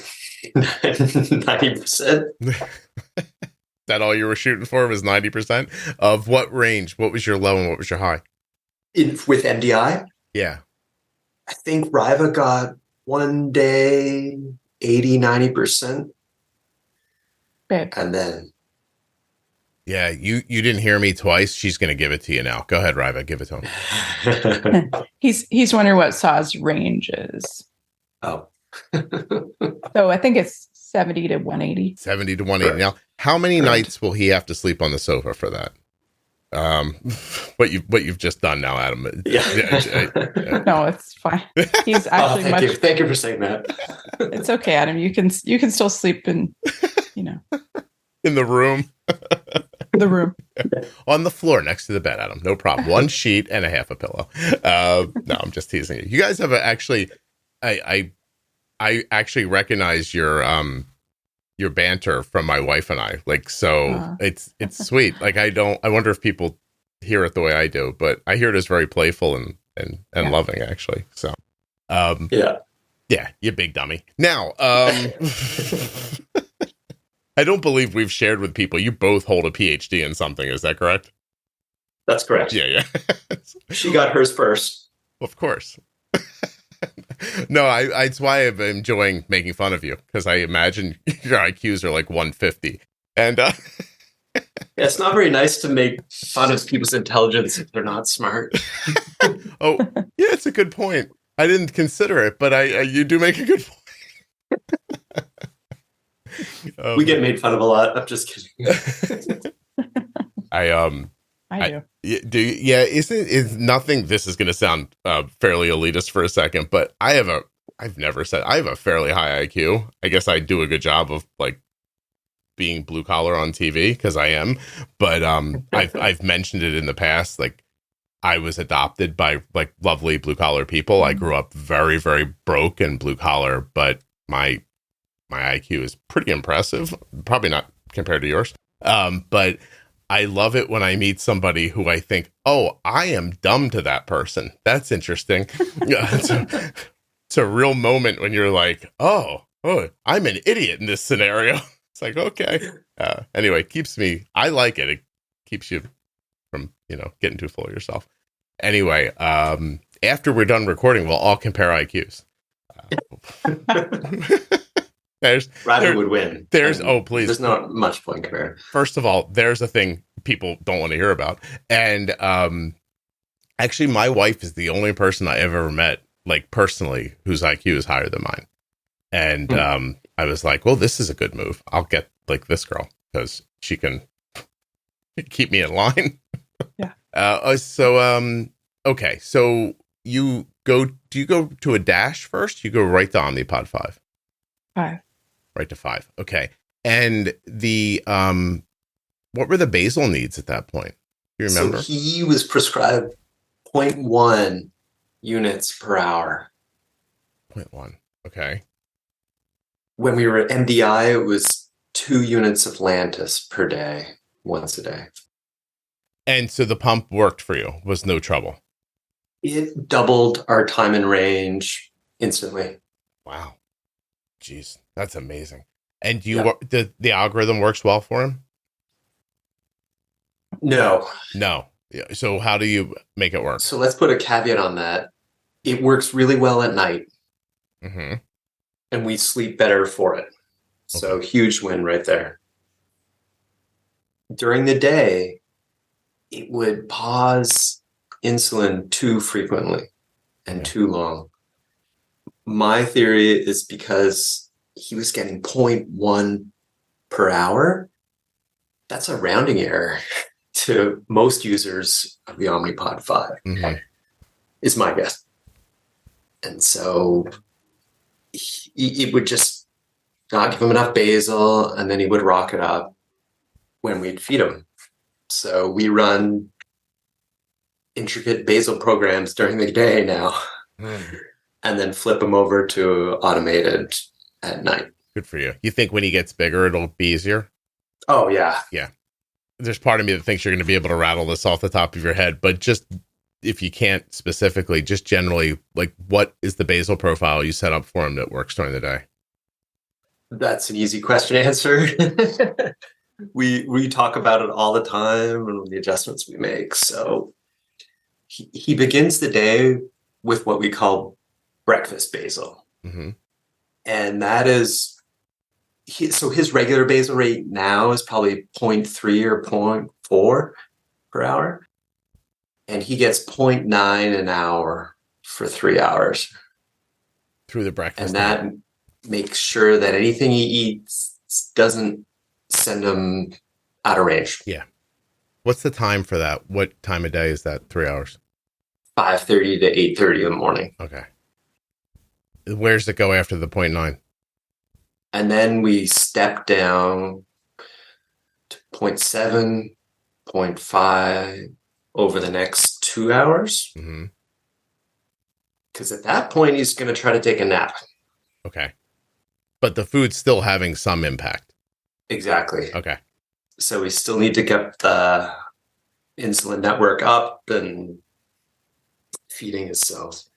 90%. That all you were shooting for was 90% of what range? What was your low and what was your high? With MDI? Yeah. I think Riva got one day 80, 90%. Babe. And then. Yeah, you didn't hear me twice. She's going to give it to you now. Go ahead, Riva. Give it to him. He's wondering what Saw's range is. Oh. So I think it's 70 to 180. 70 to 180. Now, how many nights will he have to sleep on the sofa for that? What you've just done now, Adam. Yeah. No, it's fine. He's actually Thank you for saying that. It's okay, Adam. You can still sleep in, in the room. The room. On the floor next to the bed, Adam. No problem. One sheet and a half a pillow. No, I'm just teasing you. You guys have I actually recognize your banter from my wife and I. Like, so it's sweet. Like, I wonder if people hear it the way I do, but I hear it as very playful and loving, actually. So, yeah, you big dummy. Now, I don't believe we've shared with people. You both hold a PhD in something. Is that correct? That's correct. Yeah. She got hers first. Of course. No, it's why I'm enjoying making fun of you, because I imagine your IQs are like 150. And yeah, it's not very nice to make fun of people's intelligence if they're not smart. Oh, yeah, it's a good point. I didn't consider it, but you do make a good point. We get made fun of a lot. I'm just kidding. I do. Is nothing. This is going to sound fairly elitist for a second, but I have a fairly high IQ. I guess I do a good job of like being blue collar on TV, because I am. But I've mentioned it in the past. Like, I was adopted by like lovely blue collar people. I grew up very, very broke and blue collar, but my IQ is pretty impressive. Probably not compared to yours, but I love it when I meet somebody who I think, oh, I am dumb to that person. That's interesting. It's a real moment when you're like, oh, I'm an idiot in this scenario. It's like, okay. Anyway, I like it. It keeps you from, getting too full of yourself. Anyway, after we're done recording, we'll all compare IQs. Ryder would win. Please. There's not much point compared. First of all, there's a thing people don't want to hear about. And actually, my wife is the only person I ever met, like personally, whose IQ is higher than mine. And I was like, well, this is a good move. I'll get like this girl because she can keep me in line. Yeah. Okay. So do you go to a Dash first? You go right to Omnipod 5? 5. Right to 5. Okay. And what were the basal needs at that point? Do you remember? So he was prescribed 0.1 units per hour. 0.1. Okay. When we were at MDI, it was 2 units of Lantus per day, once a day. And so the pump worked for you, was no trouble. It doubled our time in range instantly. Wow. Jeez, that's amazing. And the algorithm works well for him? No. So how do you make it work? So let's put a caveat on that. It works really well at night. Mm-hmm. And we sleep better for it. So huge win right there. During the day, it would pause insulin too frequently and too long. My theory is because he was getting 0.1 per hour. That's a rounding error to most users of the Omnipod 5, is my guess. And so it would just not give him enough basal, and then he would rock it up when we'd feed him. So we run intricate basal programs during the day now, and then flip him over to automated at night. Good for you. You think when he gets bigger, it'll be easier? Oh, yeah. Yeah. There's part of me that thinks you're going to be able to rattle this off the top of your head, but just if you can't specifically, just generally, like, what is the basal profile you set up for him that works during the day? That's an easy question to answer. We talk about it all the time and the adjustments we make. So he begins the day with what we call breakfast basal. And that is, so his regular basal rate now is probably 0.3 or 0.4 per hour. And he gets 0.9 an hour for 3 hours. through the breakfast. And that makes sure that anything he eats doesn't send him out of range. Yeah. What's the time for that? What time of day is that? 3 hours? 5:30 to 8:30 in the morning. Okay. Where's it go after the 0.9? And then we step down to 0.7, 0.5 over the next 2 hours. Mm-hmm. Because at that point, he's going to try to take a nap. Okay. But the food's still having some impact. Exactly. Okay. So we still need to get the insulin network up and feeding his cells.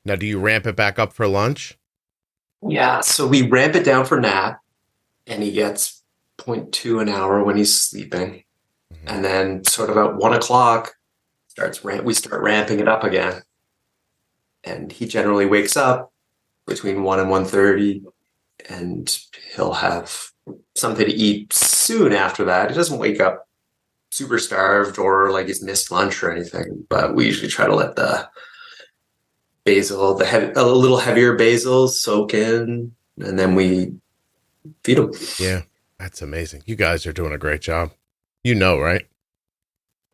Now, do you ramp it back up for lunch? Yeah, so we ramp it down for nap, and he gets 0.2 an hour when he's sleeping. Mm-hmm. And then sort of at 1 o'clock, we start ramping it up again. And he generally wakes up between 1 and 1:30, and he'll have something to eat soon after that. He doesn't wake up super starved or like he's missed lunch or anything, but we usually try to let the basil, a little heavier basil soak in, and then we feed him. Yeah, that's amazing. You guys are doing a great job. You know, right?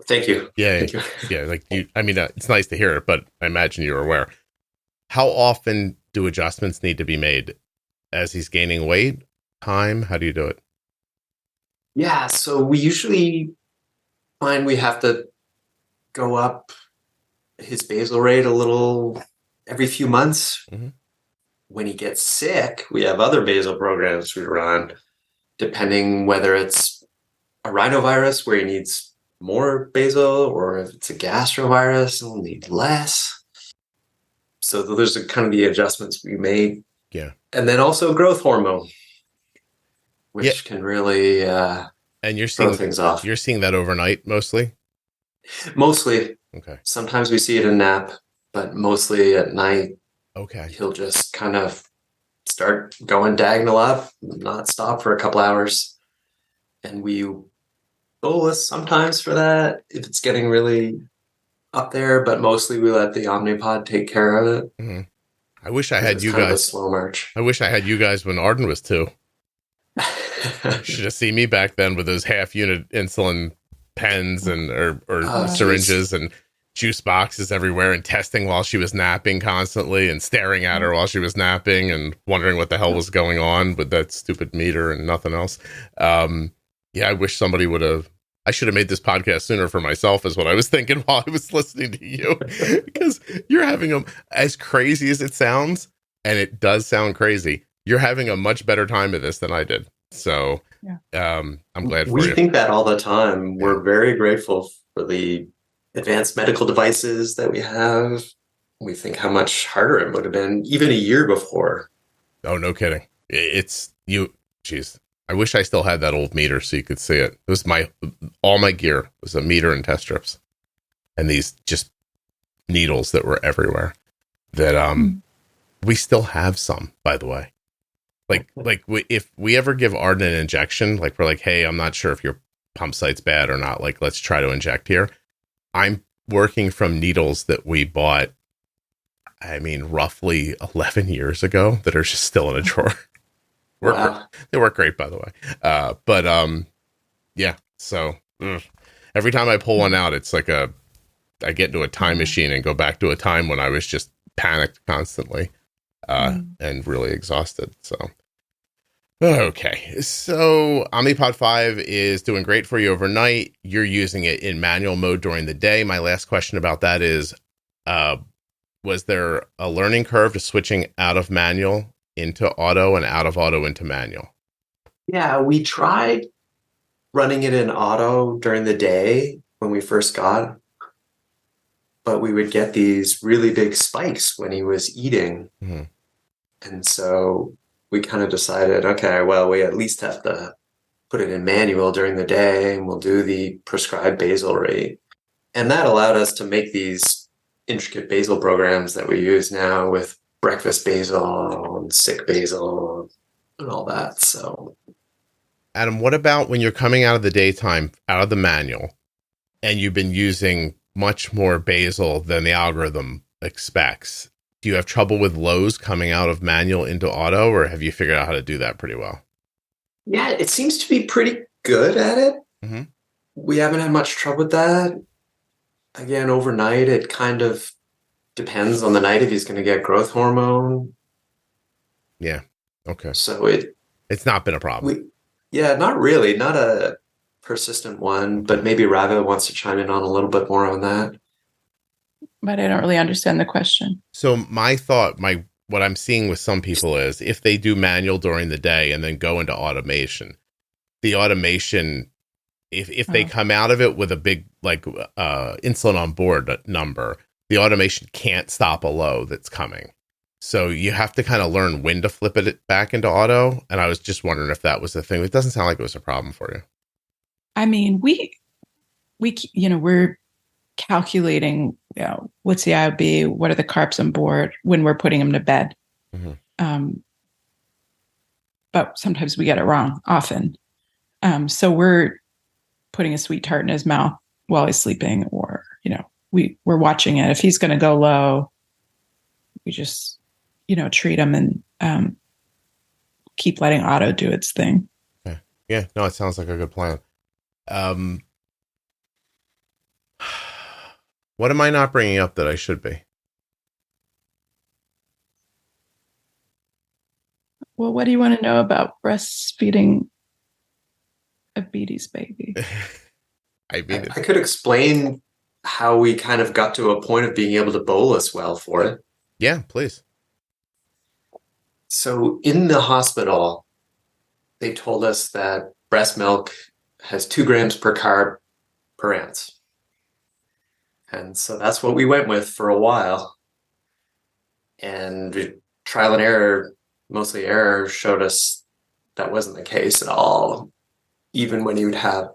Thank you. Yeah. Thank you. Yeah. Like it's nice to hear it, but I imagine you're aware. How often do adjustments need to be made as he's gaining weight? Time? How do you do it? Yeah. So we usually find we have to go up his basal rate a little every few months. Mm-hmm. When he gets sick, we have other basal programs we run, depending whether it's a rhinovirus where he needs more basal, or if it's a gastrovirus, he'll need less. So those are kind of the adjustments we made. Yeah. And then also growth hormone, which can really and you're throw seeing things off. You're seeing that overnight mostly? Mostly. Okay. Sometimes we see it in nap, but mostly at night. Okay. He'll just kind of start going diagonal up, not stop for a couple hours. And we bolus sometimes for that if it's getting really up there, but mostly we let the Omnipod take care of it. Mm-hmm. I wish I had you kind guys. of a slow march. I wish I had you guys when Arden was 2. Should have seen me back then with those half-unit insulin pens and or syringes and juice boxes everywhere, and testing while she was napping constantly, and staring at her while she was napping and wondering what the hell was going on with that stupid meter and nothing else. Yeah, I wish somebody would have. I should have made this podcast sooner for myself, is what I was thinking while I was listening to you, because you're having them, as crazy as it sounds, and it does sound crazy, you're having a much better time of this than I did. So I'm glad for you. We think that all the time. We're very grateful for the advanced medical devices that we have. We think how much harder it would have been even a year before. Oh, no kidding. It's you. Jeez. I wish I still had that old meter so you could see it. It was all my gear was a meter and test strips, and these just needles that were everywhere. That we still have some, by the way. If we ever give Arden an injection, like we're like, hey, I'm not sure if your pump site's bad or not. Like, let's try to inject here. I'm working from needles that we bought, roughly 11 years ago that are just still in a drawer. Wow. They work great, by the way. Yeah. So every time I pull one out, it's like I get into a time machine and go back to a time when I was just panicked constantly and really exhausted. So, okay. So Omnipod 5 is doing great for you overnight. You're using it in manual mode during the day. My last question about that is, was there a learning curve to switching out of manual into auto and out of auto into manual? Yeah, we tried running it in auto during the day when we first got it, but we would get these really big spikes when he was eating. Mm-hmm. And so we kind of decided, okay, well, we at least have to put it in manual during the day, and we'll do the prescribed basal rate. And that allowed us to make these intricate basal programs that we use now with breakfast basal and sick basal and all that. So, Adam, what about when you're coming out of the daytime, out of the manual, and you've been using much more basal than the algorithm expects? Do you have trouble with lows coming out of manual into auto, or have you figured out how to do that pretty well? Yeah, it seems to be pretty good at it. Mm-hmm. We haven't had much trouble with that. Again, overnight, it kind of depends on the night if he's going to get growth hormone. Yeah. Okay. So it's not been a problem. Not really. Not a persistent one, but maybe Riva wants to chime in on a little bit more on that. But I don't really understand the question. So what I'm seeing with some people is if they do manual during the day and then go into automation, the automation, if they come out of it with a big insulin on board number, the automation can't stop a low that's coming. So you have to kind of learn when to flip it back into auto. And I was just wondering if that was the thing. It doesn't sound like it was a problem for you. I mean, we're calculating, what's the IOB, what are the carbs on board when we're putting them to bed. Mm-hmm. But sometimes we get it wrong, often. So we're putting a sweet tart in his mouth while he's sleeping, or, we're watching it. If he's going to go low, we just, treat him and keep letting auto do its thing. Okay. Yeah, no, it sounds like a good plan. What am I not bringing up that I should be? Well, what do you want to know about breastfeeding a Beatty's baby? I could explain how we kind of got to a point of being able to bolus well for it. Yeah, please. So in the hospital, they told us that breast milk has 2 grams per carb per ounce. And so that's what we went with for a while. And trial and error, mostly error, showed us that wasn't the case at all. Even when you would have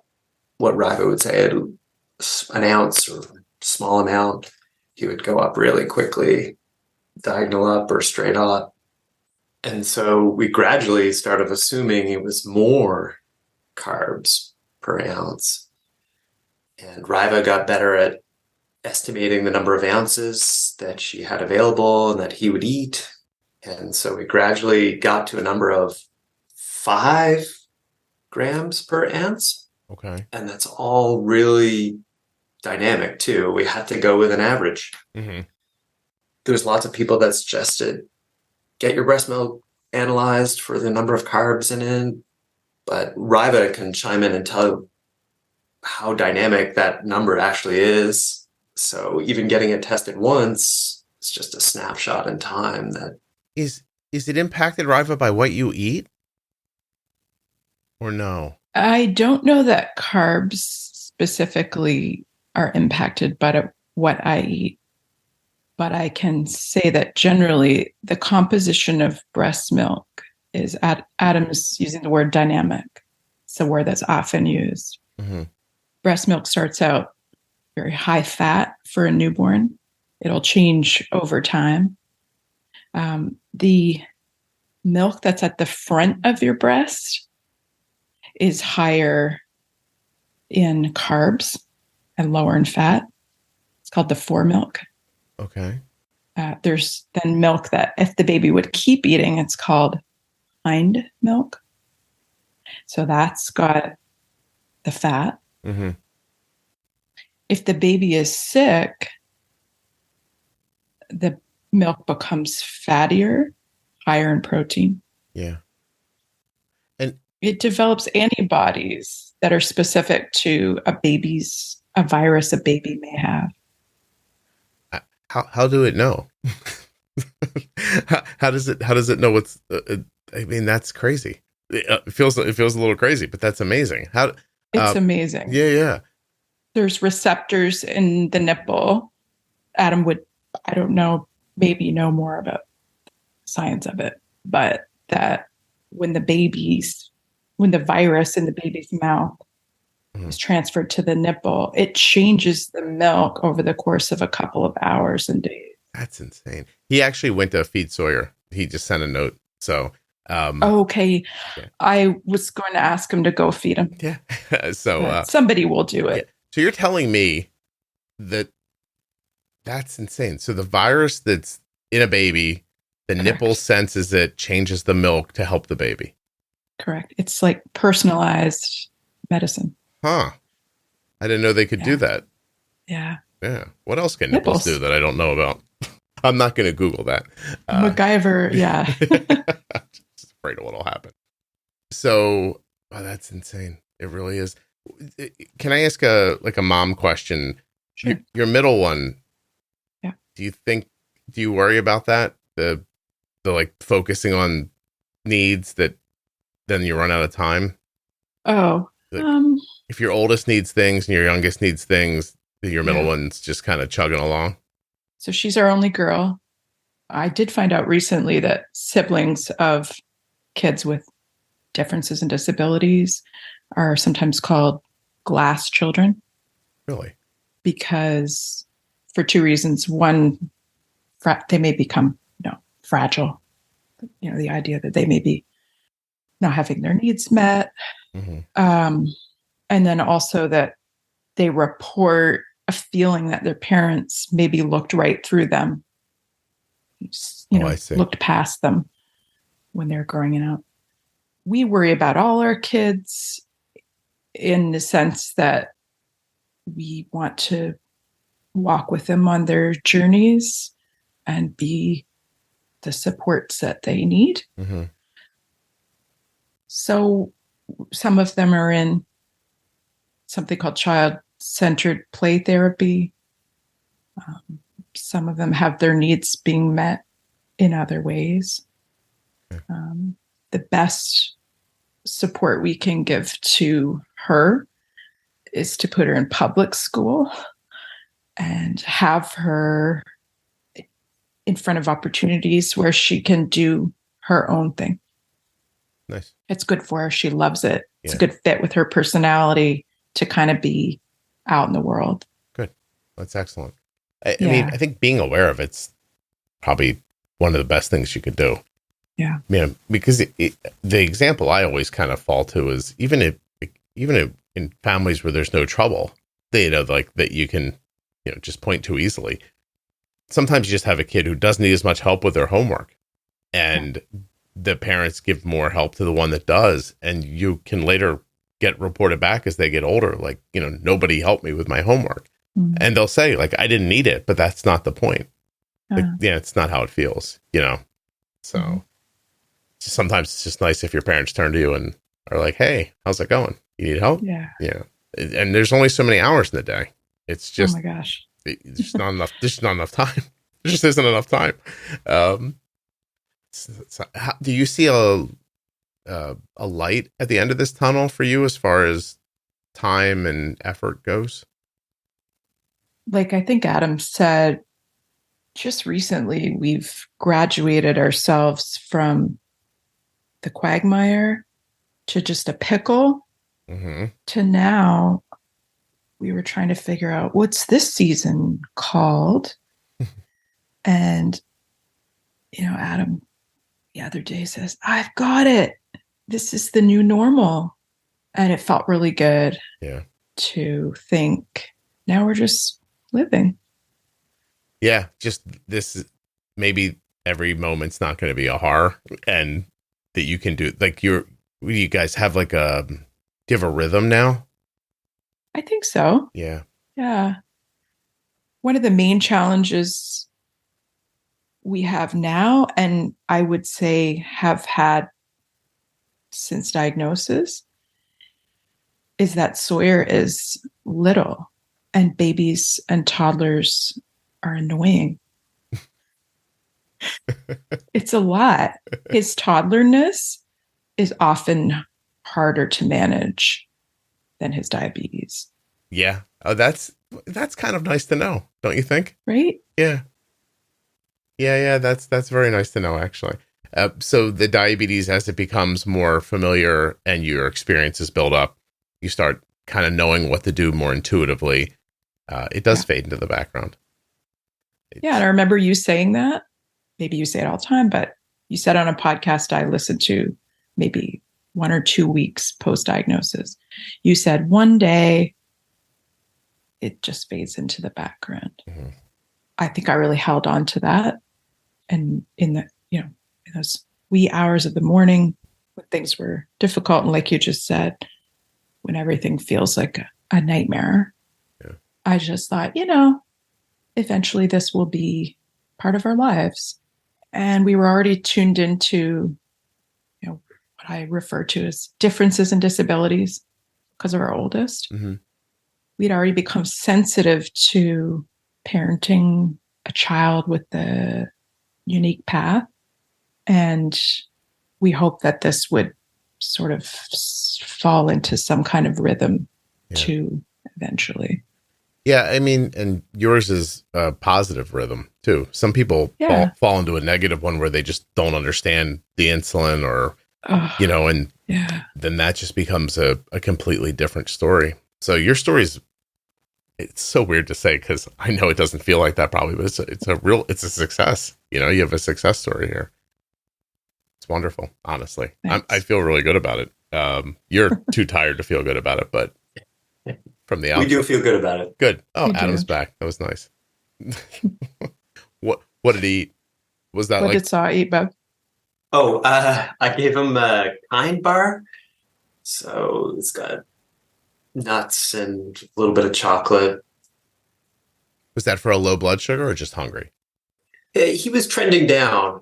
what Riva would say, an ounce or small amount, he would go up really quickly, diagonal up or straight up. And so we gradually started assuming it was more carbs per ounce. And Riva got better at estimating the number of ounces that she had available and that he would eat. And so we gradually got to a number of 5 grams per ounce. Okay. And that's all really dynamic too. We had to go with an average. Mm-hmm. There's lots of people that suggested get your breast milk analyzed for the number of carbs in it. But Riva can chime in and tell how dynamic that number actually is. So even getting it tested once, it's just a snapshot in time. That is it impacted, Riva, by what you eat? Or no? I don't know that carbs specifically are impacted by what I eat. But I can say that generally the composition of breast milk is, Adam's using the word dynamic. It's a word that's often used. Mm-hmm. Breast milk starts out very high fat for a newborn. It'll change over time. The milk that's at the front of your breast is higher in carbs and lower in fat. It's called the foremilk. Okay. There's then milk that if the baby would keep eating, it's called hind milk. So that's got the fat. Mm-hmm. If the baby is sick, the milk becomes fattier, higher in protein. Yeah. And it develops antibodies that are specific to a virus a baby may have. How do it know? how does it know what's? I mean, that's crazy. It feels a little crazy, but that's amazing. It's amazing. Yeah. There's receptors in the nipple. Adam would, I don't know, maybe know more about science of it, but that when the virus in the baby's mouth is transferred to the nipple, it changes the milk over the course of a couple of hours and days. That's insane. He actually went to feed Sawyer. He just sent a note. So, okay. Yeah. I was going to ask him to go feed him. Yeah. So somebody will do it. Yeah. So you're telling me that's insane. So the virus that's in a baby, the nipple senses it, changes the milk to help the baby. Correct. It's like personalized medicine. Huh. I didn't know they could do that. Yeah. Yeah. What else can nipples do that I don't know about? I'm not going to Google that. MacGyver, yeah. Just afraid of what'll happen. So, that's insane. It really is. Can I ask a mom question? Sure. Your middle one. Yeah. Do you worry about that? The like focusing on needs that then you run out of time? Oh, if your oldest needs things and your youngest needs things, your middle one's just kind of chugging along. So she's our only girl. I did find out recently that siblings of kids with differences and disabilities are sometimes called glass children. Really? Because for two reasons. One, they may become, fragile. The idea that they may be not having their needs met. Mm-hmm. And then also that they report a feeling that their parents maybe looked right through them, looked past them when they're growing up. We worry about all our kids in the sense that we want to walk with them on their journeys and be the supports that they need. Mm-hmm. So some of them are in something called child-centered play therapy. Some of them have their needs being met in other ways. Okay. The best support we can give to her is to put her in public school and have her in front of opportunities where she can do her own thing. Nice. It's good for her. She loves it. It's a good fit with her personality to kind of be out in the world. Good. That's excellent. I mean, I think being aware of it's probably one of the best things you could do. Yeah. Because the example I always kind of fall to is even if in families where there's no trouble, that you can, just point to easily. Sometimes you just have a kid who doesn't need as much help with their homework, and the parents give more help to the one that does, and you can later get reported back as they get older, like, nobody helped me with my homework. Mm-hmm. And they'll say, like, I didn't need it, but that's not the point. It's not how it feels, So sometimes it's just nice if your parents turn to you and are like, hey, how's it going? You need help? Yeah. Yeah. And there's only so many hours in the day. It's just, oh my gosh, it's just not enough. There's just not enough time. There just isn't enough time. Do you see a light at the end of this tunnel for you as far as time and effort goes? Like I think Adam said, just recently we've graduated ourselves from the quagmire to just a pickle, to now we were trying to figure out what's this season called. And, Adam the other day says, I've got it. This is the new normal. And it felt really good to think now we're just living. Yeah. Just this, maybe every moment's not going to be a horror, and that you can do, like, you guys have do you have a rhythm now? I think so. Yeah. Yeah. One of the main challenges we have now, and I would say have had since diagnosis, is that Sawyer is little and babies and toddlers are annoying. It's a lot. His toddlerness is often harder to manage than his diabetes. Yeah. Oh, that's kind of nice to know, don't you think? Right? Yeah. Yeah. That's very nice to know, actually. So the diabetes, as it becomes more familiar and your experiences build up, you start kind of knowing what to do more intuitively. It does fade into the background. And I remember you saying that. Maybe you say it all the time, but you said on a podcast I listened to maybe 1 or 2 weeks post-diagnosis, you said one day it just fades into the background. Mm-hmm. I think I really held on to that. And in the, in those wee hours of the morning when things were difficult, and like you just said, when everything feels like a nightmare, I just thought, eventually this will be part of our lives. And we were already tuned into, what I refer to as differences and disabilities because of our oldest. Mm-hmm. We'd already become sensitive to parenting a child with the unique path. And we hope that this would sort of fall into some kind of rhythm too, eventually. Yeah, I mean, and yours is a positive rhythm too. Some people fall into a negative one where they just don't understand the insulin or, and then that just becomes a completely different story. So your story's, it's so weird to say because I know it doesn't feel like that probably, but it's a success. You have a success story here. It's wonderful, honestly. I feel really good about it. You're too tired to feel good about it, but from the outside, we do feel good about it. Good. Oh, Adam's back. That was nice. What did he eat? Was that what did Saw eat, Bob? Oh, I gave him a Kind bar. So it's got nuts and a little bit of chocolate. Was that for a low blood sugar or just hungry? He was trending down.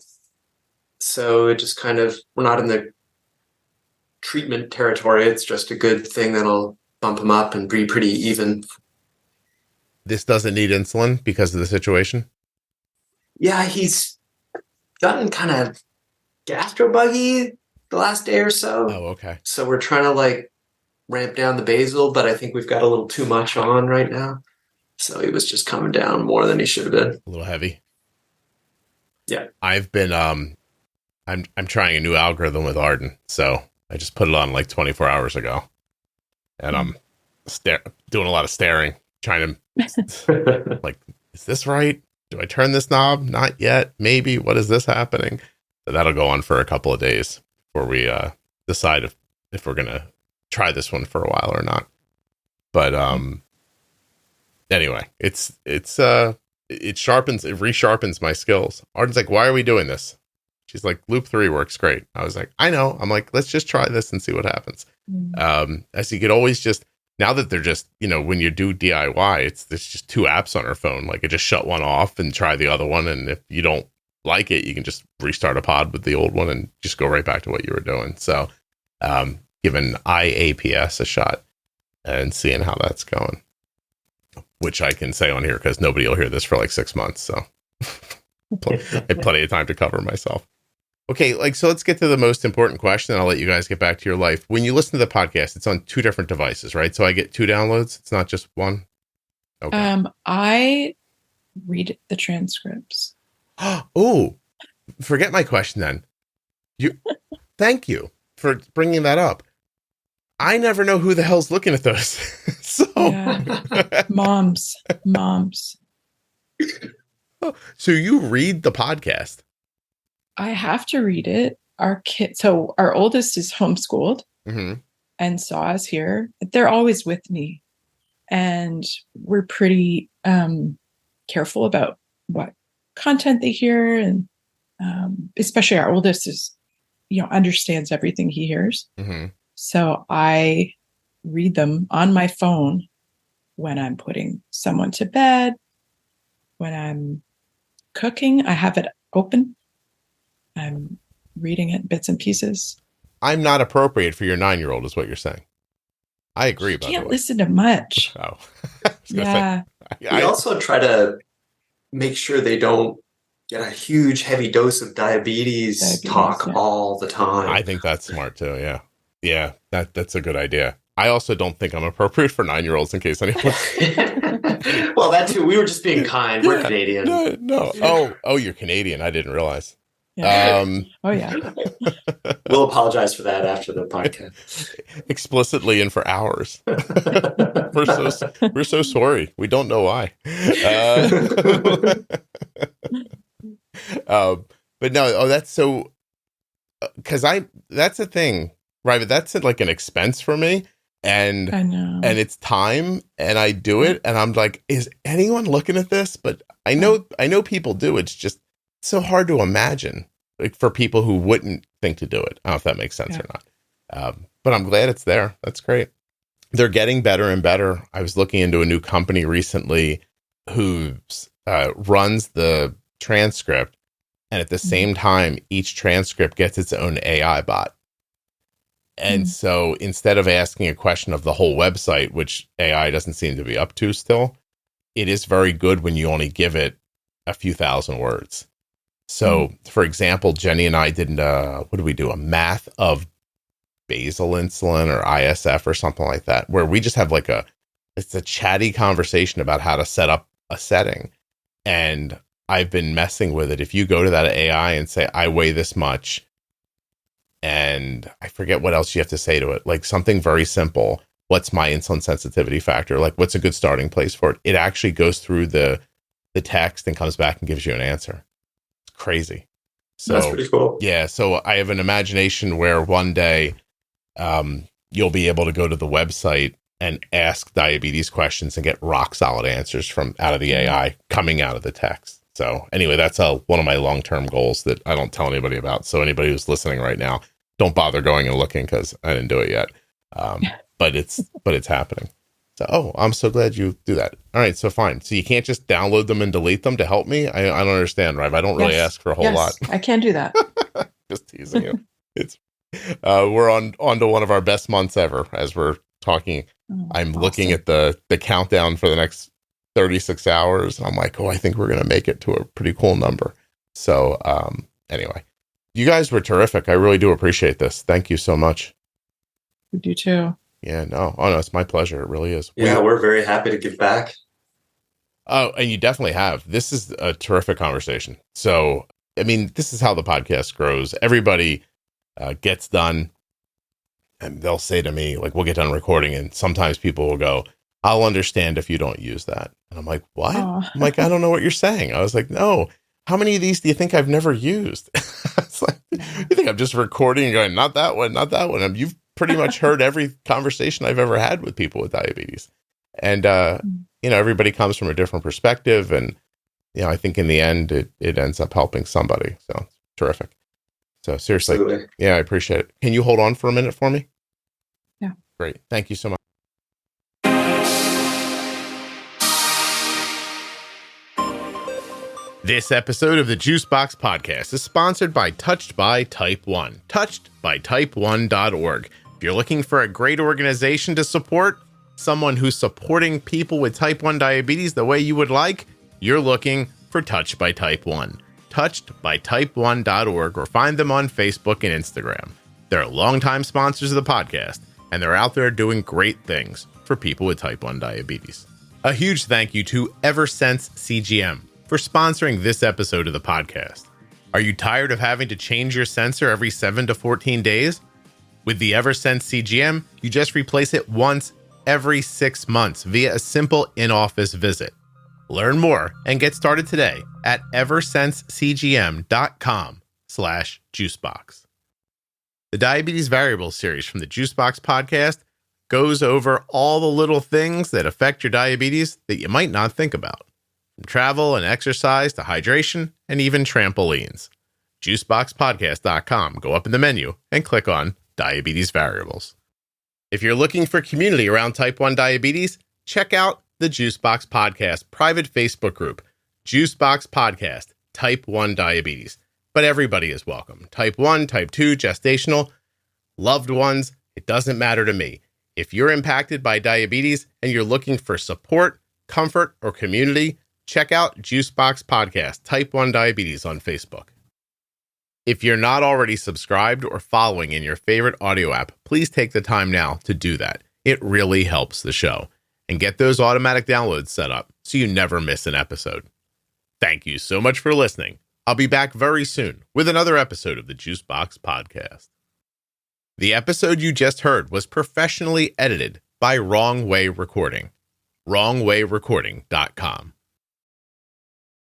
So it just kind of, we're not in the treatment territory. It's just a good thing that'll bump him up and be pretty even. This doesn't need insulin because of the situation? Yeah, he's gotten kind of gastro buggy the last day or so. Oh, okay. So we're trying to ramp down the basal, but I think we've got a little too much on right now. So he was just coming down more than he should have been. A little heavy. Yeah. I've been, I'm trying a new algorithm with Arden. So I just put it on 24 hours ago. And I'm doing a lot of staring, trying to is this right? Do I turn this knob? Not yet. Maybe. What is this happening? So that'll go on for a couple of days before we decide if we're going to try this one for a while or not. But anyway, it resharpens my skills. Arden's like, why are we doing this? She's like, loop 3 works great. I was like, I know. I'm like, let's just try this and see what happens. As you could always just, now that they're just, when you do DIY, there's just 2 apps on our phone. I just shut one off and try the other one. And if you don't like it, you can just restart a pod with the old one and just go right back to what you were doing. So giving IAPS a shot and seeing how that's going, which I can say on here because nobody will hear this for 6 months. So I have plenty of time to cover myself. Okay, so let's get to the most important question, and I'll let you guys get back to your life. When you listen to the podcast, it's on 2 different devices, right? So I get 2 downloads. It's not just one. Okay. I read the transcripts. Oh, forget my question then. Thank you for bringing that up. I never know who the hell's looking at those. So moms. So you read the podcast? I have to read it. Our oldest is homeschooled and Saw is here. They're always with me. And we're pretty careful about what content they hear. And especially our oldest is, understands everything he hears. Mm-hmm. So I read them on my phone when I'm putting someone to bed, when I'm cooking. I have it open. I'm reading it bits and pieces. I'm not appropriate for your 9-year-old is what you're saying. I agree. By the way, can't listen to much. Oh, yeah. We also try to make sure they don't get a huge, heavy dose of diabetes talk all the time. I think that's smart too. Yeah, yeah, that's a good idea. I also don't think I'm appropriate for 9-year-olds in case anyone. Well, that too. We were just being kind. We're Canadian. No. Oh, you're Canadian. I didn't realize. Yeah. Oh yeah. We'll apologize for that after the podcast. Explicitly and for hours. We're so sorry. We don't know why. But no. That's so. Because that's a thing, right? But that's like an expense for me. And I know. And it's time, and I do it, and I'm like, is anyone looking at this? But I know people do. It's just so hard to imagine, like, for people who wouldn't think to do it. I don't know if that makes sense or not. But I'm glad it's there. That's great. They're getting better and better. I was looking into a new company recently who runs the transcript, and at the same time, each transcript gets its own AI bot. And so instead of asking a question of the whole website, which AI doesn't seem to be up to still, it is very good when you only give it a few thousand words. So, for example, Jenny and I did, what did we do? A math of basal insulin or ISF or something like that, where we just have like it's a chatty conversation about how to set up a setting. And I've been messing with it. If you go to that AI and say, I weigh this much, and I forget what else you have to say to it, like something very simple. What's my insulin sensitivity factor? Like, what's a good starting place for it? It actually goes through the text and comes back and gives you an answer. It's crazy. So that's pretty cool. Yeah. So I have an imagination where one day you'll be able to go to the website and ask diabetes questions and get rock solid answers from out of the AI coming out of the text. So anyway, that's one of my long-term goals that I don't tell anybody about. So anybody who's listening right now, don't bother going and looking because I didn't do it yet. But it's happening. So, I'm so glad you do that. All right. So fine. So you can't just download them and delete them to help me. I don't understand, Riva. I don't really ask for a whole lot. I can do that. Just teasing you. It's we're on to one of our best months ever as we're talking. I'm looking at the countdown for the next 36 hours. And I'm like, I think we're going to make it to a pretty cool number. So anyway, you guys were terrific. I really do appreciate this. Thank you so much. We do too. Yeah, no. Oh, no, it's my pleasure. It really is. Yeah, we're very happy to give back. Oh, and you definitely have. This is a terrific conversation. So, I mean, this is how the podcast grows. Everybody gets done, and they'll say to me, like, we'll get done recording, and sometimes people will go, I'll understand if you don't use that. And I'm like, what? Aww. I'm like, I don't know what you're saying. I was like, no. How many of these do you think I've never used? It's like, you think I'm just recording and going, not that one, not that one. You've pretty much heard every conversation I've ever had with people with diabetes. And, everybody comes from a different perspective. And, I think in the end, it ends up helping somebody. So it's terrific. So seriously, Absolutely. Yeah, I appreciate it. Can you hold on for a minute for me? Yeah. Great. Thank you so much. This episode of the Juicebox Podcast is sponsored by Touched by Type 1, touchedbytype1.org. If you're looking for a great organization to support, someone who's supporting people with type 1 diabetes the way you would like, you're looking for Touched by Type 1, touchedbytype1.org, or find them on Facebook and Instagram. They're longtime sponsors of the podcast, and they're out there doing great things for people with type 1 diabetes. A huge thank you to Eversense CGM for sponsoring this episode of the podcast. Are you tired of having to change your sensor every 7 to 14 days? With the Eversense CGM, you just replace it once every 6 months via a simple in-office visit. Learn more and get started today at eversensecgm.com/juicebox. The Diabetes Variables series from the Juicebox Podcast goes over all the little things that affect your diabetes that you might not think about. From travel and exercise to hydration and even trampolines. Juiceboxpodcast.com. Go up in the menu and click on Diabetes Variables. If you're looking for community around type 1 diabetes, check out the Juicebox Podcast private Facebook group, Juicebox Podcast, Type 1 Diabetes. But everybody is welcome. Type 1, Type 2, gestational, loved ones, it doesn't matter to me. If you're impacted by diabetes and you're looking for support, comfort, or community, check out Juicebox Podcast, Type 1 Diabetes on Facebook. If you're not already subscribed or following in your favorite audio app, please take the time now to do that. It really helps the show. And get those automatic downloads set up so you never miss an episode. Thank you so much for listening. I'll be back very soon with another episode of the Juicebox Podcast. The episode you just heard was professionally edited by Wrong Way Recording. WrongWayRecording.com.